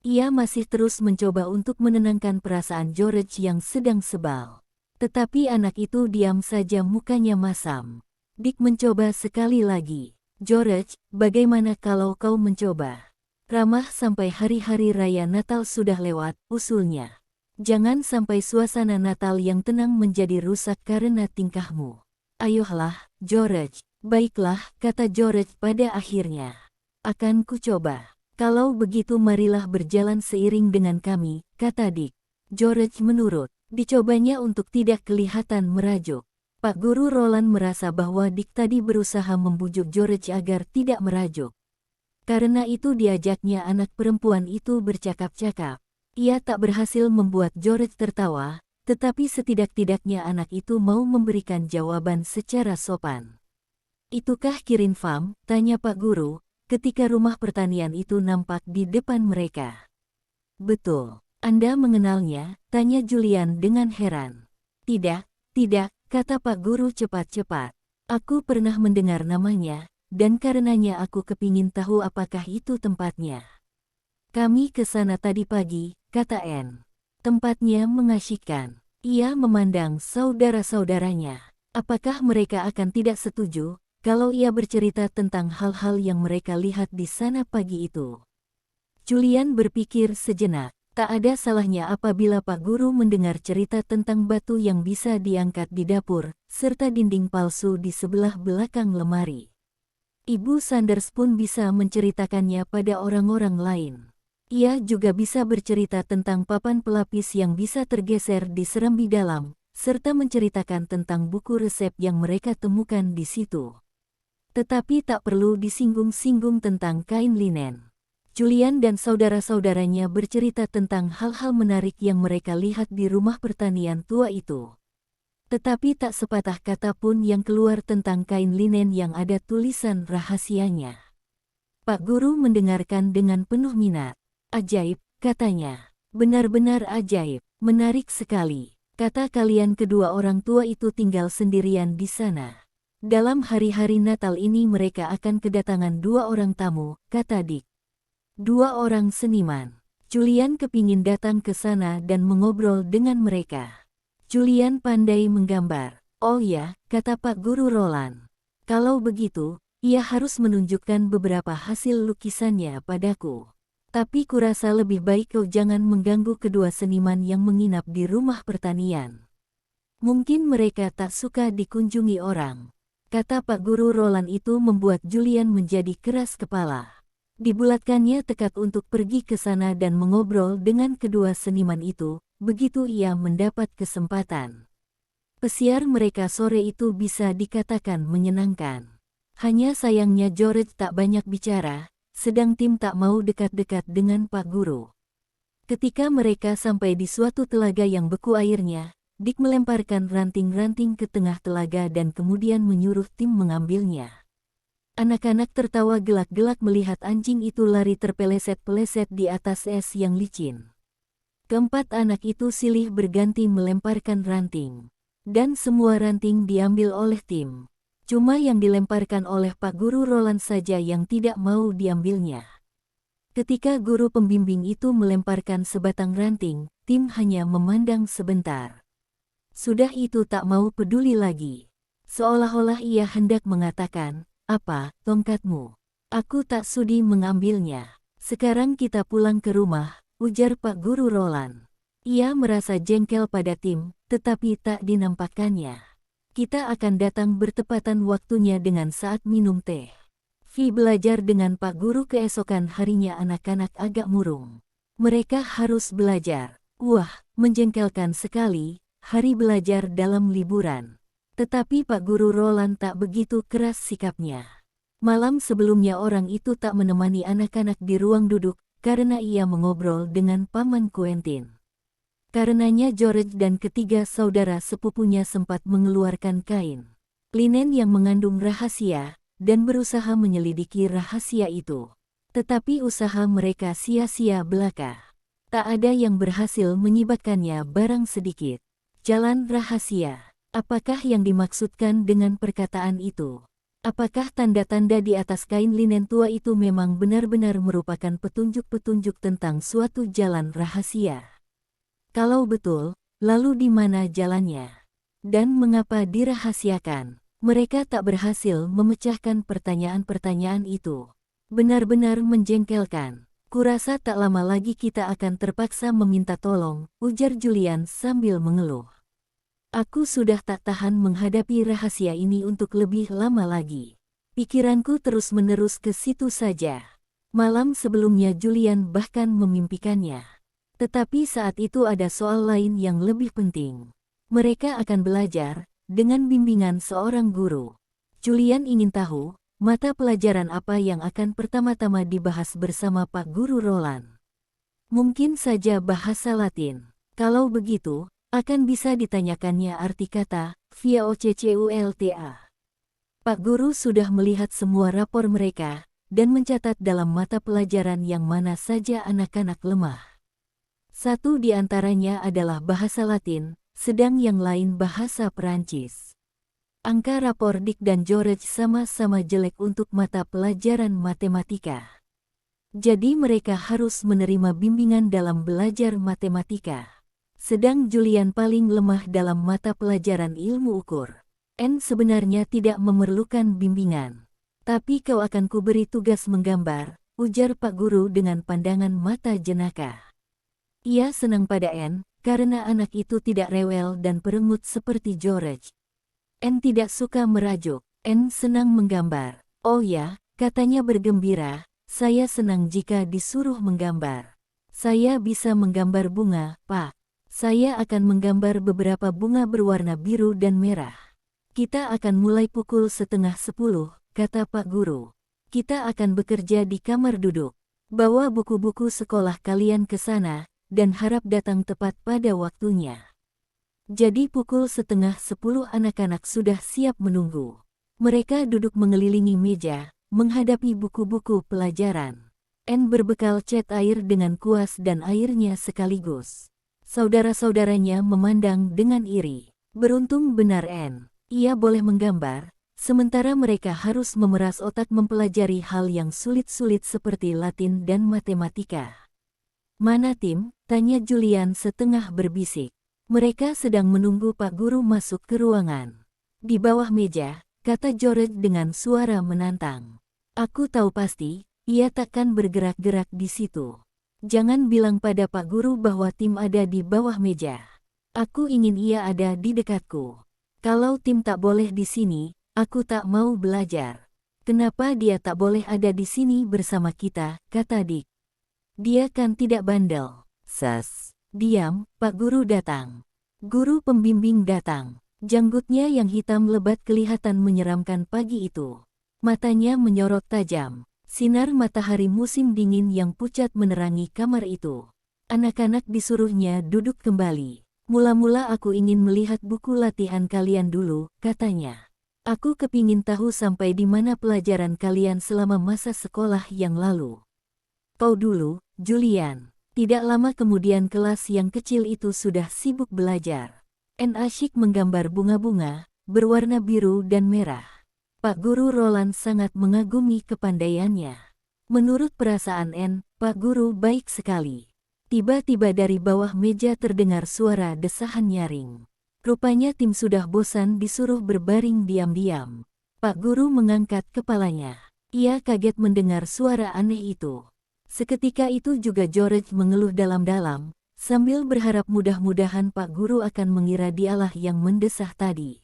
Ia masih terus mencoba untuk menenangkan perasaan George yang sedang sebal. Tetapi anak itu diam saja, mukanya masam. Dick mencoba sekali lagi. George, bagaimana kalau kau mencoba? Ramah sampai hari-hari raya Natal sudah lewat, usulnya. Jangan sampai suasana Natal yang tenang menjadi rusak karena tingkahmu. Ayolah, George. Baiklah, kata George pada akhirnya. Akan ku coba. Kalau begitu marilah berjalan seiring dengan kami, kata Dick. George menurut. Dicobanya untuk tidak kelihatan merajuk. Pak Guru Roland merasa bahwa Dick tadi berusaha membujuk George agar tidak merajuk. Karena itu diajaknya anak perempuan itu bercakap-cakap. Ia tak berhasil membuat George tertawa, tetapi setidak-tidaknya anak itu mau memberikan jawaban secara sopan. Itukah Kirin Farm? Tanya Pak Guru, ketika rumah pertanian itu nampak di depan mereka. Betul. Anda mengenalnya? Tanya Julian dengan heran. Tidak, kata Pak Guru cepat-cepat. Aku pernah mendengar namanya, dan karenanya aku kepingin tahu apakah itu tempatnya. Kami ke sana tadi pagi, kata Anne. Tempatnya mengasyikkan. Ia memandang saudara-saudaranya. Apakah mereka akan tidak setuju kalau ia bercerita tentang hal-hal yang mereka lihat di sana pagi itu? Julian berpikir sejenak. Tak ada salahnya apabila Pak Guru mendengar cerita tentang batu yang bisa diangkat di dapur, serta dinding palsu di sebelah belakang lemari. Ibu Sanders pun bisa menceritakannya pada orang-orang lain. Ia juga bisa bercerita tentang papan pelapis yang bisa tergeser di serambi dalam, serta menceritakan tentang buku resep yang mereka temukan di situ. Tetapi tak perlu disinggung-singgung tentang kain linen. Julian dan saudara-saudaranya bercerita tentang hal-hal menarik yang mereka lihat di rumah pertanian tua itu. Tetapi tak sepatah kata pun yang keluar tentang kain linen yang ada tulisan rahasianya. Pak Guru mendengarkan dengan penuh minat. Ajaib, katanya. Benar-benar ajaib, menarik sekali. Kata kalian kedua orang tua itu tinggal sendirian di sana. Dalam hari-hari Natal ini mereka akan kedatangan 2 orang tamu, kata Dick. 2 orang seniman. Julian kepingin datang ke sana dan mengobrol dengan mereka. Julian pandai menggambar. Oh ya, kata Pak Guru Roland. Kalau begitu, ia harus menunjukkan beberapa hasil lukisannya padaku. Tapi kurasa lebih baik kau jangan mengganggu kedua seniman yang menginap di rumah pertanian. Mungkin mereka tak suka dikunjungi orang. Kata Pak Guru Roland itu membuat Julian menjadi keras kepala. Dibulatkannya tekad untuk pergi ke sana dan mengobrol dengan kedua seniman itu, begitu ia mendapat kesempatan. Pesiar mereka sore itu bisa dikatakan menyenangkan. Hanya sayangnya George tak banyak bicara, sedang Tim tak mau dekat-dekat dengan Pak Guru. Ketika mereka sampai di suatu telaga yang beku airnya, Dick melemparkan ranting-ranting ke tengah telaga dan kemudian menyuruh Tim mengambilnya. Anak-anak tertawa gelak-gelak melihat anjing itu lari terpeleset-peleset di atas es yang licin. Keempat anak itu silih berganti melemparkan ranting. Dan semua ranting diambil oleh Tim. Cuma yang dilemparkan oleh Pak Guru Roland saja yang tidak mau diambilnya. Ketika guru pembimbing itu melemparkan sebatang ranting, Tim hanya memandang sebentar. Sudah itu tak mau peduli lagi. Seolah-olah ia hendak mengatakan, "Apa, tongkatmu? Aku tak sudi mengambilnya. Sekarang kita pulang ke rumah," ujar Pak Guru Roland. Ia merasa jengkel pada Tim, tetapi tak dinampakkannya. Kita akan datang bertepatan waktunya dengan saat minum teh. Vi belajar dengan Pak Guru keesokan harinya anak-anak agak murung. Mereka harus belajar. Wah, menjengkelkan sekali. Hari belajar dalam liburan. Tetapi Pak Guru Roland tak begitu keras sikapnya. Malam sebelumnya orang itu tak menemani anak-anak di ruang duduk, karena ia mengobrol dengan Paman Quentin. Karenanya George dan ketiga saudara sepupunya sempat mengeluarkan kain linen yang mengandung rahasia, dan berusaha menyelidiki rahasia itu. Tetapi usaha mereka sia-sia belaka. Tak ada yang berhasil menyibatkannya barang sedikit. Jalan rahasia. Apakah yang dimaksudkan dengan perkataan itu? Apakah tanda-tanda di atas kain linen tua itu memang benar-benar merupakan petunjuk-petunjuk tentang suatu jalan rahasia? Kalau betul, lalu di mana jalannya? Dan mengapa dirahasiakan? Mereka tak berhasil memecahkan pertanyaan-pertanyaan itu. Benar-benar menjengkelkan. Kurasa tak lama lagi kita akan terpaksa meminta tolong, ujar Julian sambil mengeluh. Aku sudah tak tahan menghadapi rahasia ini untuk lebih lama lagi. Pikiranku terus-menerus ke situ saja. Malam sebelumnya Julian bahkan memimpikannya. Tetapi saat itu ada soal lain yang lebih penting. Mereka akan belajar, dengan bimbingan seorang guru. Julian ingin tahu, mata pelajaran apa yang akan pertama-tama dibahas bersama Pak Guru Roland. Mungkin saja bahasa Latin. Kalau begitu, akan bisa ditanyakannya arti kata, via OCCULTA. Pak Guru sudah melihat semua rapor mereka, dan mencatat dalam mata pelajaran yang mana saja anak-anak lemah. Satu di antaranya adalah bahasa Latin, sedang yang lain bahasa Perancis. Angka rapor Dick dan George sama-sama jelek untuk mata pelajaran matematika. Jadi mereka harus menerima bimbingan dalam belajar matematika. Sedang Julian paling lemah dalam mata pelajaran ilmu ukur. N sebenarnya tidak memerlukan bimbingan. Tapi kau akan kuberi tugas menggambar, ujar Pak Guru dengan pandangan mata jenaka. Ia senang pada N, karena anak itu tidak rewel dan perengut seperti George. N tidak suka merajuk, N senang menggambar. Oh ya, katanya bergembira, saya senang jika disuruh menggambar. Saya bisa menggambar bunga, Pak. Saya akan menggambar beberapa bunga berwarna biru dan merah. Kita akan mulai pukul 9:30, kata Pak Guru. Kita akan bekerja di kamar duduk. Bawa buku-buku sekolah kalian ke sana, dan harap datang tepat pada waktunya. Jadi pukul 9:30 anak-anak sudah siap menunggu. Mereka duduk mengelilingi meja, menghadapi buku-buku pelajaran. N berbekal cat air dengan kuas dan airnya sekaligus. Saudara-saudaranya memandang dengan iri. Beruntung benar N. Ia boleh menggambar, sementara mereka harus memeras otak mempelajari hal yang sulit-sulit seperti Latin dan matematika. Mana Tim? Tanya Julian setengah berbisik. Mereka sedang menunggu Pak Guru masuk ke ruangan. Di bawah meja, kata George dengan suara menantang. Aku tahu pasti, ia takkan bergerak-gerak di situ. Jangan bilang pada Pak Guru bahwa Tim ada di bawah meja. Aku ingin ia ada di dekatku. Kalau Tim tak boleh di sini, aku tak mau belajar. Kenapa dia tak boleh ada di sini bersama kita, kata Dick. Dia kan tidak bandel. Sas. Diam, Pak Guru datang. Guru pembimbing datang. Janggutnya yang hitam lebat kelihatan menyeramkan pagi itu. Matanya menyorot tajam. Sinar matahari musim dingin yang pucat menerangi kamar itu. Anak-anak disuruhnya duduk kembali. Mula-mula aku ingin melihat buku latihan kalian dulu, katanya. Aku kepingin tahu sampai di mana pelajaran kalian selama masa sekolah yang lalu. Kau dulu, Julian. Tidak lama kemudian kelas yang kecil itu sudah sibuk belajar. Asyik menggambar bunga-bunga, berwarna biru dan merah. Pak Guru Roland sangat mengagumi kepandaiannya. Menurut perasaan Pak Guru baik sekali. Tiba-tiba dari bawah meja terdengar suara desahan nyaring. Rupanya tim sudah bosan disuruh berbaring diam-diam. Pak Guru mengangkat kepalanya. Ia kaget mendengar suara aneh itu. Seketika itu juga George mengeluh dalam-dalam, sambil berharap mudah-mudahan Pak Guru akan mengira dialah yang mendesah tadi.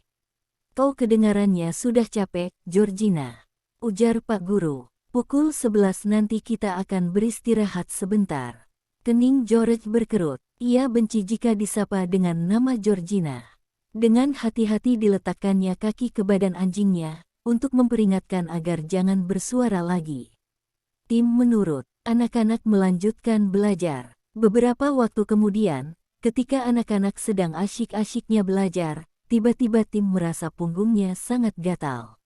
Kau kedengarannya sudah capek, Georgina. Ujar Pak Guru. Pukul 11 nanti kita akan beristirahat sebentar. Kening George berkerut. Ia benci jika disapa dengan nama Georgina. Dengan hati-hati diletakkannya kaki ke badan anjingnya, untuk memperingatkan agar jangan bersuara lagi. Tim menurut. Anak-anak melanjutkan belajar. Beberapa waktu kemudian, ketika anak-anak sedang asyik-asyiknya belajar, tiba-tiba Tim merasa punggungnya sangat gatal.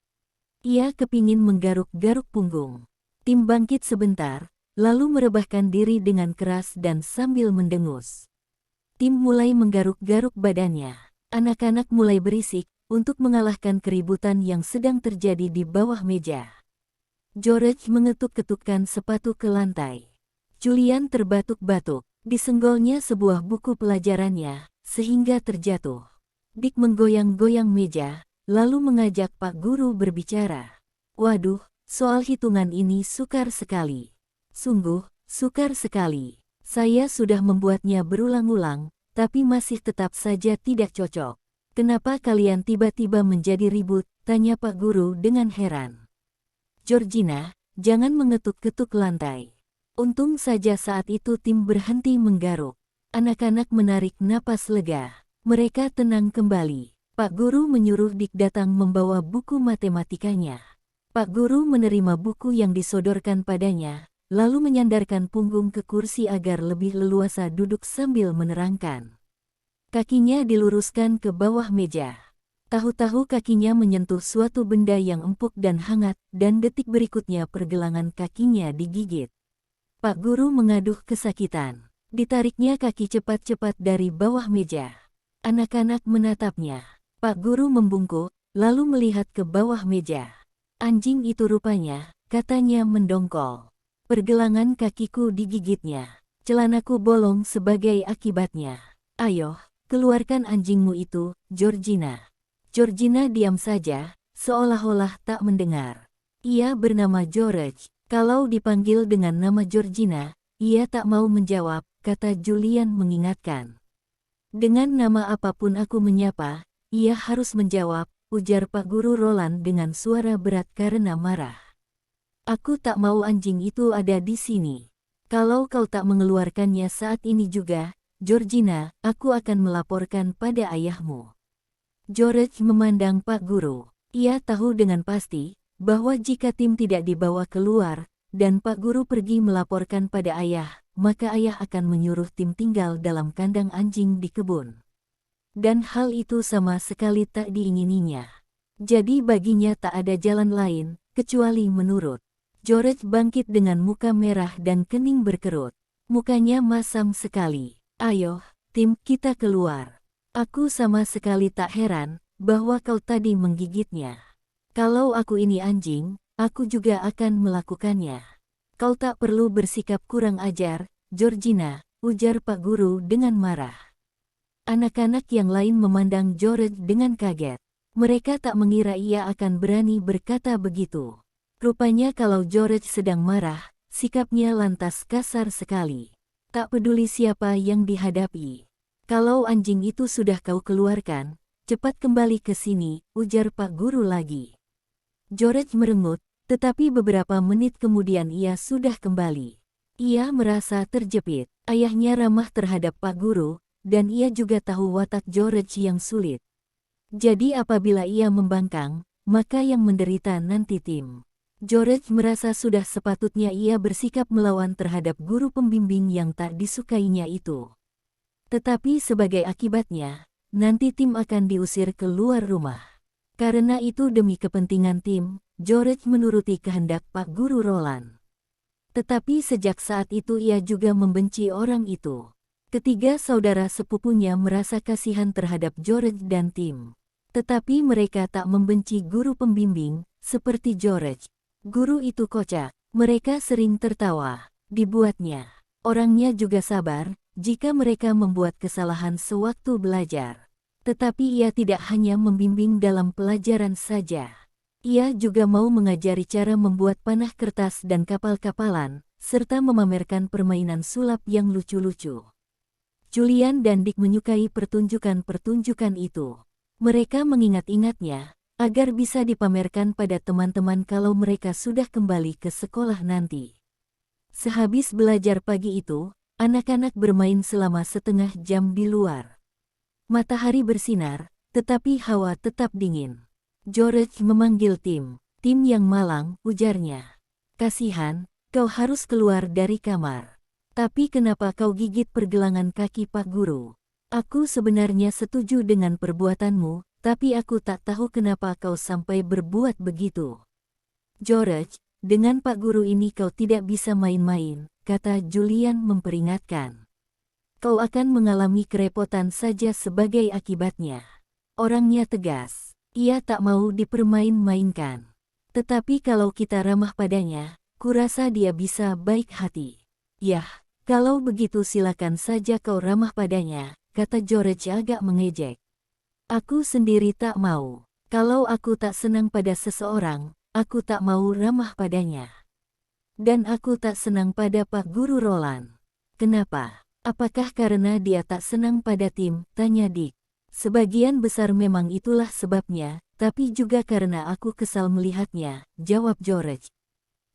Ia kepingin menggaruk-garuk punggung. Tim bangkit sebentar, lalu merebahkan diri dengan keras dan sambil mendengus. Tim mulai menggaruk-garuk badannya. Anak-anak mulai berisik untuk mengalahkan keributan yang sedang terjadi di bawah meja. George mengetuk-ketukkan sepatu ke lantai. Julian terbatuk-batuk. Disenggolnya sebuah buku pelajarannya, sehingga terjatuh. Dick menggoyang-goyang meja, lalu mengajak Pak Guru berbicara. Waduh, soal hitungan ini sukar sekali. Sungguh, sukar sekali. Saya sudah membuatnya berulang-ulang, tapi masih tetap saja tidak cocok. Kenapa kalian tiba-tiba menjadi ribut? Tanya Pak Guru dengan heran. Georgina, jangan mengetuk-ketuk lantai. Untung saja saat itu Tim berhenti menggaruk. Anak-anak menarik napas lega. Mereka tenang kembali. Pak Guru menyuruh Dick datang membawa buku matematikanya. Pak Guru menerima buku yang disodorkan padanya, lalu menyandarkan punggung ke kursi agar lebih leluasa duduk sambil menerangkan. Kakinya diluruskan ke bawah meja. Tahu-tahu kakinya menyentuh suatu benda yang empuk dan hangat, dan detik berikutnya pergelangan kakinya digigit. Pak Guru mengaduh kesakitan. Ditariknya kaki cepat-cepat dari bawah meja. Anak-anak menatapnya. Pak Guru membungkuk, lalu melihat ke bawah meja. Anjing itu rupanya, katanya mendongkol. Pergelangan kakiku digigitnya. Celanaku bolong sebagai akibatnya. Ayo, keluarkan anjingmu itu, Georgina. Georgina diam saja, seolah-olah tak mendengar. Ia bernama George. Kalau dipanggil dengan nama Georgina, ia tak mau menjawab, kata Julian mengingatkan. Dengan nama apapun aku menyapa, ia harus menjawab, ujar Pak Guru Roland dengan suara berat karena marah. Aku tak mau anjing itu ada di sini. Kalau kau tak mengeluarkannya saat ini juga, Georgina, aku akan melaporkan pada ayahmu. George memandang Pak Guru. Ia tahu dengan pasti bahwa jika Tim tidak dibawa keluar, dan Pak Guru pergi melaporkan pada ayah, maka ayah akan menyuruh Tim tinggal dalam kandang anjing di kebun. Dan hal itu sama sekali tak diingininya. Jadi baginya tak ada jalan lain, kecuali menurut. George bangkit dengan muka merah dan kening berkerut. Mukanya masam sekali. Ayo, Tim, kita keluar. Aku sama sekali tak heran bahwa kau tadi menggigitnya. Kalau aku ini anjing, aku juga akan melakukannya. Kau tak perlu bersikap kurang ajar, Georgina, ujar Pak Guru dengan marah. Anak-anak yang lain memandang George dengan kaget. Mereka tak mengira ia akan berani berkata begitu. Rupanya kalau George sedang marah, sikapnya lantas kasar sekali. Tak peduli siapa yang dihadapi. Kalau anjing itu sudah kau keluarkan, cepat kembali ke sini, ujar Pak Guru lagi. George merengut, tetapi beberapa menit kemudian ia sudah kembali. Ia merasa terjepit. Ayahnya ramah terhadap Pak Guru, dan ia juga tahu watak George yang sulit. Jadi apabila ia membangkang, maka yang menderita nanti Tim. George merasa sudah sepatutnya ia bersikap melawan terhadap guru pembimbing yang tak disukainya itu. Tetapi sebagai akibatnya, nanti tim akan diusir keluar rumah. Karena itu demi kepentingan tim, George menuruti kehendak Pak Guru Roland. Tetapi sejak saat itu ia juga membenci orang itu. Ketiga saudara sepupunya merasa kasihan terhadap George dan tim. Tetapi mereka tak membenci guru pembimbing, seperti George. Guru itu kocak, mereka sering tertawa, dibuatnya. Orangnya juga sabar, jika mereka membuat kesalahan sewaktu belajar. Tetapi ia tidak hanya membimbing dalam pelajaran saja. Ia juga mau mengajari cara membuat panah kertas dan kapal-kapalan, serta memamerkan permainan sulap yang lucu-lucu. Julian dan Dick menyukai pertunjukan-pertunjukan itu. Mereka mengingat-ingatnya, agar bisa dipamerkan pada teman-teman kalau mereka sudah kembali ke sekolah nanti. Sehabis belajar pagi itu, anak-anak bermain selama setengah jam di luar. Matahari bersinar, tetapi hawa tetap dingin. George memanggil tim yang malang, ujarnya. Kasihan, kau harus keluar dari kamar. Tapi kenapa kau gigit pergelangan kaki Pak Guru? Aku sebenarnya setuju dengan perbuatanmu, tapi aku tak tahu kenapa kau sampai berbuat begitu. George, dengan Pak Guru ini kau tidak bisa main-main, kata Julian memperingatkan. Kau akan mengalami kerepotan saja sebagai akibatnya. Orangnya tegas, ia tak mau dipermain-mainkan. Tetapi kalau kita ramah padanya, kurasa dia bisa baik hati. Yah, kalau begitu silakan saja kau ramah padanya, kata George agak mengejek. Aku sendiri tak mau. Kalau aku tak senang pada seseorang, aku tak mau ramah padanya. Dan aku tak senang pada Pak Guru Roland. Kenapa? Apakah karena dia tak senang pada tim? Tanya Dick. Sebagian besar memang itulah sebabnya, tapi juga karena aku kesal melihatnya, jawab George.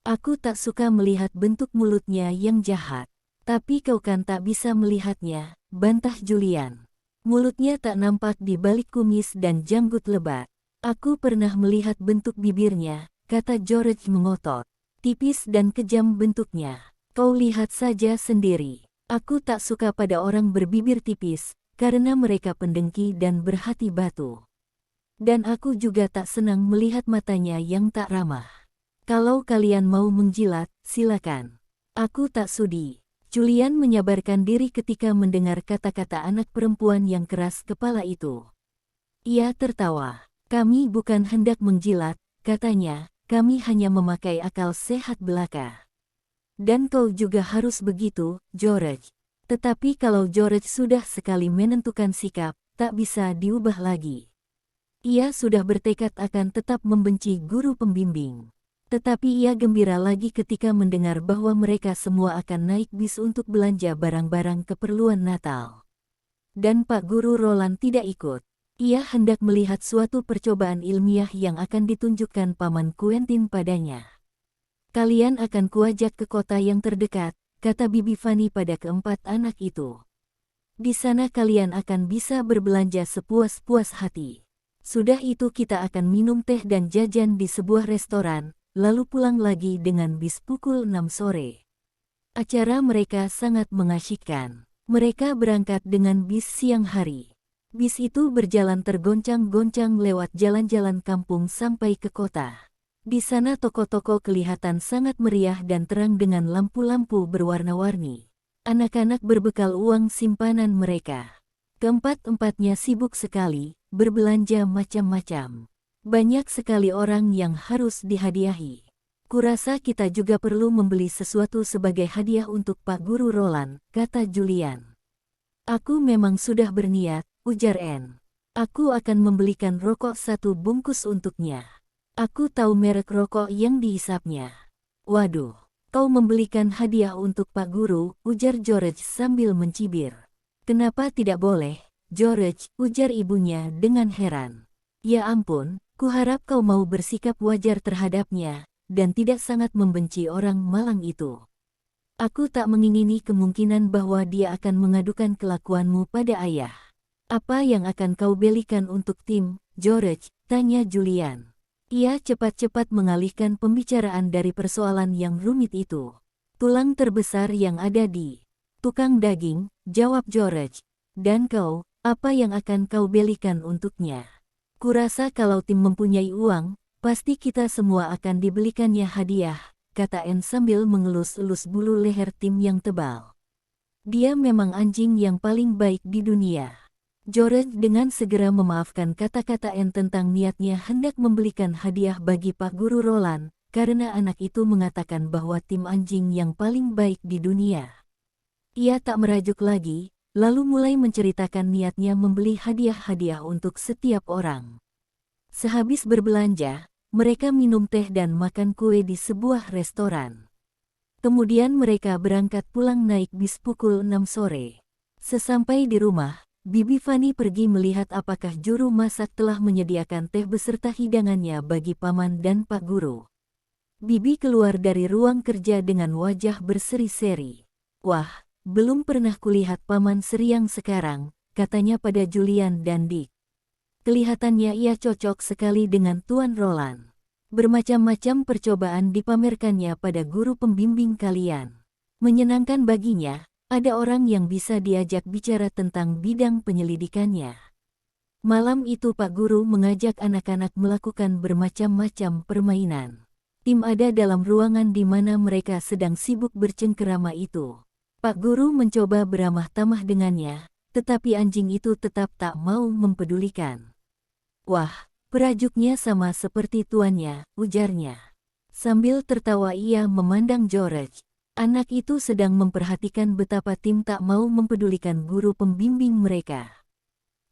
Aku tak suka melihat bentuk mulutnya yang jahat. Tapi kau kan tak bisa melihatnya, bantah Julian. Mulutnya tak nampak di balik kumis dan janggut lebat. Aku pernah melihat bentuk bibirnya, kata George mengotot. Tipis dan kejam bentuknya. Kau lihat saja sendiri. Aku tak suka pada orang berbibir tipis, karena mereka pendengki dan berhati batu. Dan aku juga tak senang melihat matanya yang tak ramah. Kalau kalian mau menjilat, silakan. Aku tak sudi. Julian menyabarkan diri ketika mendengar kata-kata anak perempuan yang keras kepala itu. Ia tertawa. Kami bukan hendak menjilat, katanya, kami hanya memakai akal sehat belaka. Dan kau juga harus begitu, George. Tetapi kalau George sudah sekali menentukan sikap, tak bisa diubah lagi. Ia sudah bertekad akan tetap membenci guru pembimbing. Tetapi ia gembira lagi ketika mendengar bahwa mereka semua akan naik bis untuk belanja barang-barang keperluan Natal. Dan Pak Guru Roland tidak ikut. Ia hendak melihat suatu percobaan ilmiah yang akan ditunjukkan Paman Quentin padanya. Kalian akan kuajak ke kota yang terdekat, kata Bibi Fanny pada keempat anak itu. Di sana kalian akan bisa berbelanja sepuas-puas hati. Sudah itu kita akan minum teh dan jajan di sebuah restoran, lalu pulang lagi dengan bis pukul 6 sore. Acara mereka sangat mengasyikkan. Mereka berangkat dengan bis siang hari. Bis itu berjalan tergoncang-goncang lewat jalan-jalan kampung sampai ke kota. Di sana toko-toko kelihatan sangat meriah dan terang dengan lampu-lampu berwarna-warni. Anak-anak berbekal uang simpanan mereka. Keempat-empatnya sibuk sekali, berbelanja macam-macam. Banyak sekali orang yang harus dihadiahi. Kurasa kita juga perlu membeli sesuatu sebagai hadiah untuk Pak Guru Roland, kata Julian. Aku memang sudah berniat, ujar Anne. Aku akan membelikan rokok 1 bungkus untuknya. Aku tahu merek rokok yang dihisapnya. Waduh, kau membelikan hadiah untuk Pak Guru, ujar George sambil mencibir. Kenapa tidak boleh, George, ujar ibunya dengan heran. Ya ampun, kuharap kau mau bersikap wajar terhadapnya, dan tidak sangat membenci orang malang itu. Aku tak mengingini kemungkinan bahwa dia akan mengadukan kelakuanmu pada ayah. Apa yang akan kau belikan untuk tim, George? Tanya Julian. Ia cepat-cepat mengalihkan pembicaraan dari persoalan yang rumit itu. Tulang terbesar yang ada di tukang daging, jawab George. Dan kau, apa yang akan kau belikan untuknya? Kurasa kalau tim mempunyai uang, pasti kita semua akan dibelikannya hadiah, kata Anne sambil mengelus-elus bulu leher Tim yang tebal. Dia memang anjing yang paling baik di dunia. George dengan segera memaafkan kata-kata Anne tentang niatnya hendak membelikan hadiah bagi Pak Guru Roland, karena anak itu mengatakan bahwa Tim anjing yang paling baik di dunia. Ia tak merajuk lagi, lalu mulai menceritakan niatnya membeli hadiah-hadiah untuk setiap orang. Sehabis berbelanja, mereka minum teh dan makan kue di sebuah restoran. Kemudian mereka berangkat pulang naik bis pukul 6 sore. Sesampai di rumah, Bibi Fani pergi melihat apakah juru masak telah menyediakan teh beserta hidangannya bagi paman dan Pak Guru. Bibi keluar dari ruang kerja dengan wajah berseri-seri. Wah, belum pernah kulihat paman seriang sekarang, katanya pada Julian dan Dick. Kelihatannya ia cocok sekali dengan Tuan Roland. Bermacam-macam percobaan dipamerkannya pada guru pembimbing kalian. Menyenangkan baginya, ada orang yang bisa diajak bicara tentang bidang penyelidikannya. Malam itu Pak Guru mengajak anak-anak melakukan bermacam-macam permainan. Tim ada dalam ruangan di mana mereka sedang sibuk bercengkerama itu. Pak Guru mencoba beramah tamah dengannya, tetapi anjing itu tetap tak mau mempedulikan. Wah, perajuknya sama seperti tuannya, ujarnya. Sambil tertawa ia memandang George. Anak itu sedang memperhatikan betapa Tim tak mau mempedulikan guru pembimbing mereka.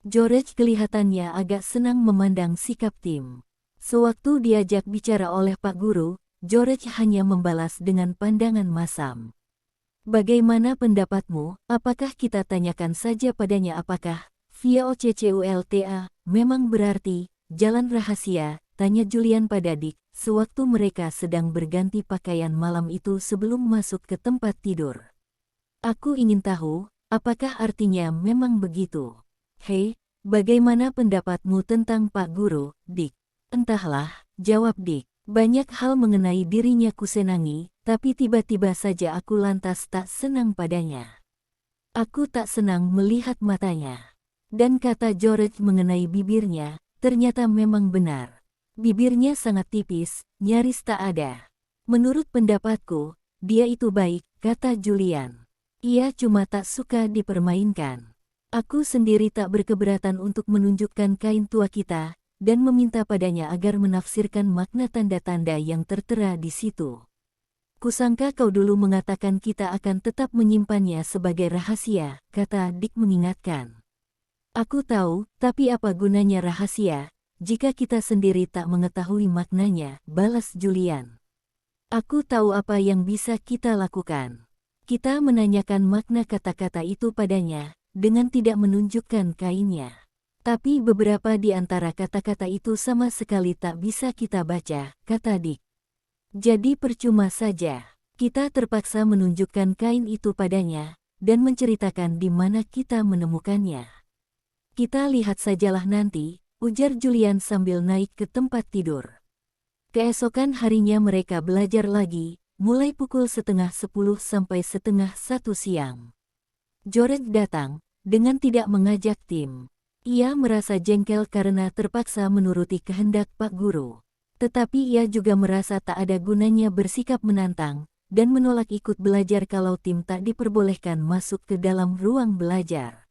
George kelihatannya agak senang memandang sikap Tim. Sewaktu diajak bicara oleh Pak Guru, George hanya membalas dengan pandangan masam. Bagaimana pendapatmu? Apakah kita tanyakan saja padanya apakah VOCCULTA memang berarti jalan rahasia? Tanya Julian pada Dick, sewaktu mereka sedang berganti pakaian malam itu sebelum masuk ke tempat tidur. Aku ingin tahu, apakah artinya memang begitu? Hei, bagaimana pendapatmu tentang Pak Guru, Dick? Entahlah, jawab Dick. Banyak hal mengenai dirinya kusenangi, tapi tiba-tiba saja aku lantas tak senang padanya. Aku tak senang melihat matanya. Dan kata George mengenai bibirnya, ternyata memang benar. Bibirnya sangat tipis, nyaris tak ada. Menurut pendapatku, dia itu baik, kata Julian. Ia cuma tak suka dipermainkan. Aku sendiri tak berkeberatan untuk menunjukkan kain tua kita, dan meminta padanya agar menafsirkan makna tanda-tanda yang tertera di situ. Kusangka kau dulu mengatakan kita akan tetap menyimpannya sebagai rahasia, kata Dick mengingatkan. Aku tahu, tapi apa gunanya rahasia, jika kita sendiri tak mengetahui maknanya, balas Julian. Aku tahu apa yang bisa kita lakukan. Kita menanyakan makna kata-kata itu padanya, dengan tidak menunjukkan kainnya. Tapi beberapa di antara kata-kata itu sama sekali tak bisa kita baca, kata Dick. Jadi percuma saja. Kita terpaksa menunjukkan kain itu padanya, dan menceritakan di mana kita menemukannya. Kita lihat sajalah nanti, ujar Julian sambil naik ke tempat tidur. Keesokan harinya mereka belajar lagi, mulai pukul 9:30 sampai 10:30 siang. George datang, dengan tidak mengajak Tim. Ia merasa jengkel karena terpaksa menuruti kehendak Pak Guru. Tetapi ia juga merasa tak ada gunanya bersikap menantang, dan menolak ikut belajar kalau Tim tak diperbolehkan masuk ke dalam ruang belajar.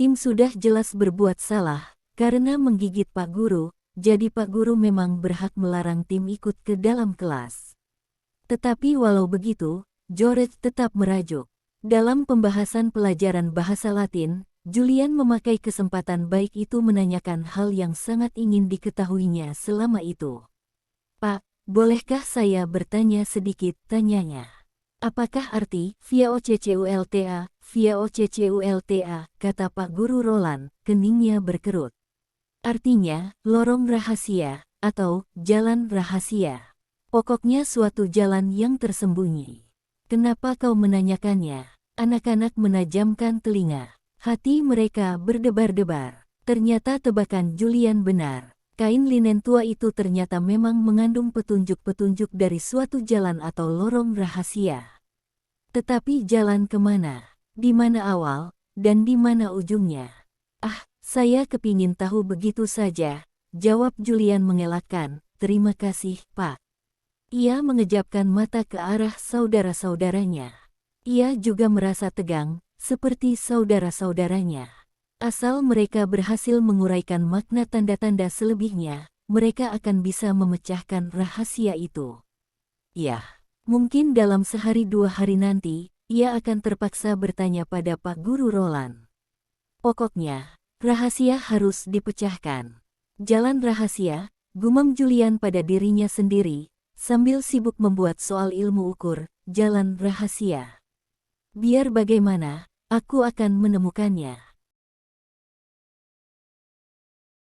Tim sudah jelas berbuat salah, karena menggigit Pak Guru, jadi Pak Guru memang berhak melarang Tim ikut ke dalam kelas. Tetapi walau begitu, George tetap merajuk. Dalam pembahasan pelajaran bahasa Latin, Julian memakai kesempatan baik itu menanyakan hal yang sangat ingin diketahuinya selama itu. Pak, bolehkah saya bertanya sedikit, tanyanya. Apakah arti VOCCULTA, VOCCULTA, kata Pak Guru Roland, keningnya berkerut. Artinya, lorong rahasia, atau jalan rahasia. Pokoknya suatu jalan yang tersembunyi. Kenapa kau menanyakannya? Anak-anak menajamkan telinga. Hati mereka berdebar-debar. Ternyata tebakan Julian benar. Kain linen tua itu ternyata memang mengandung petunjuk-petunjuk dari suatu jalan atau lorong rahasia. Tetapi jalan kemana? Di mana awal, dan di mana ujungnya? Ah, saya kepingin tahu begitu saja, jawab Julian mengelakkan. Terima kasih, Pak. Ia mengejapkan mata ke arah saudara-saudaranya. Ia juga merasa tegang, seperti saudara-saudaranya. Asal mereka berhasil menguraikan makna tanda-tanda selebihnya, mereka akan bisa memecahkan rahasia itu. Ya, mungkin dalam sehari dua hari nanti, ia akan terpaksa bertanya pada Pak Guru Roland. Pokoknya, rahasia harus dipecahkan. Jalan rahasia, gumam Julian pada dirinya sendiri, sambil sibuk membuat soal ilmu ukur, jalan rahasia. Biar bagaimana, aku akan menemukannya.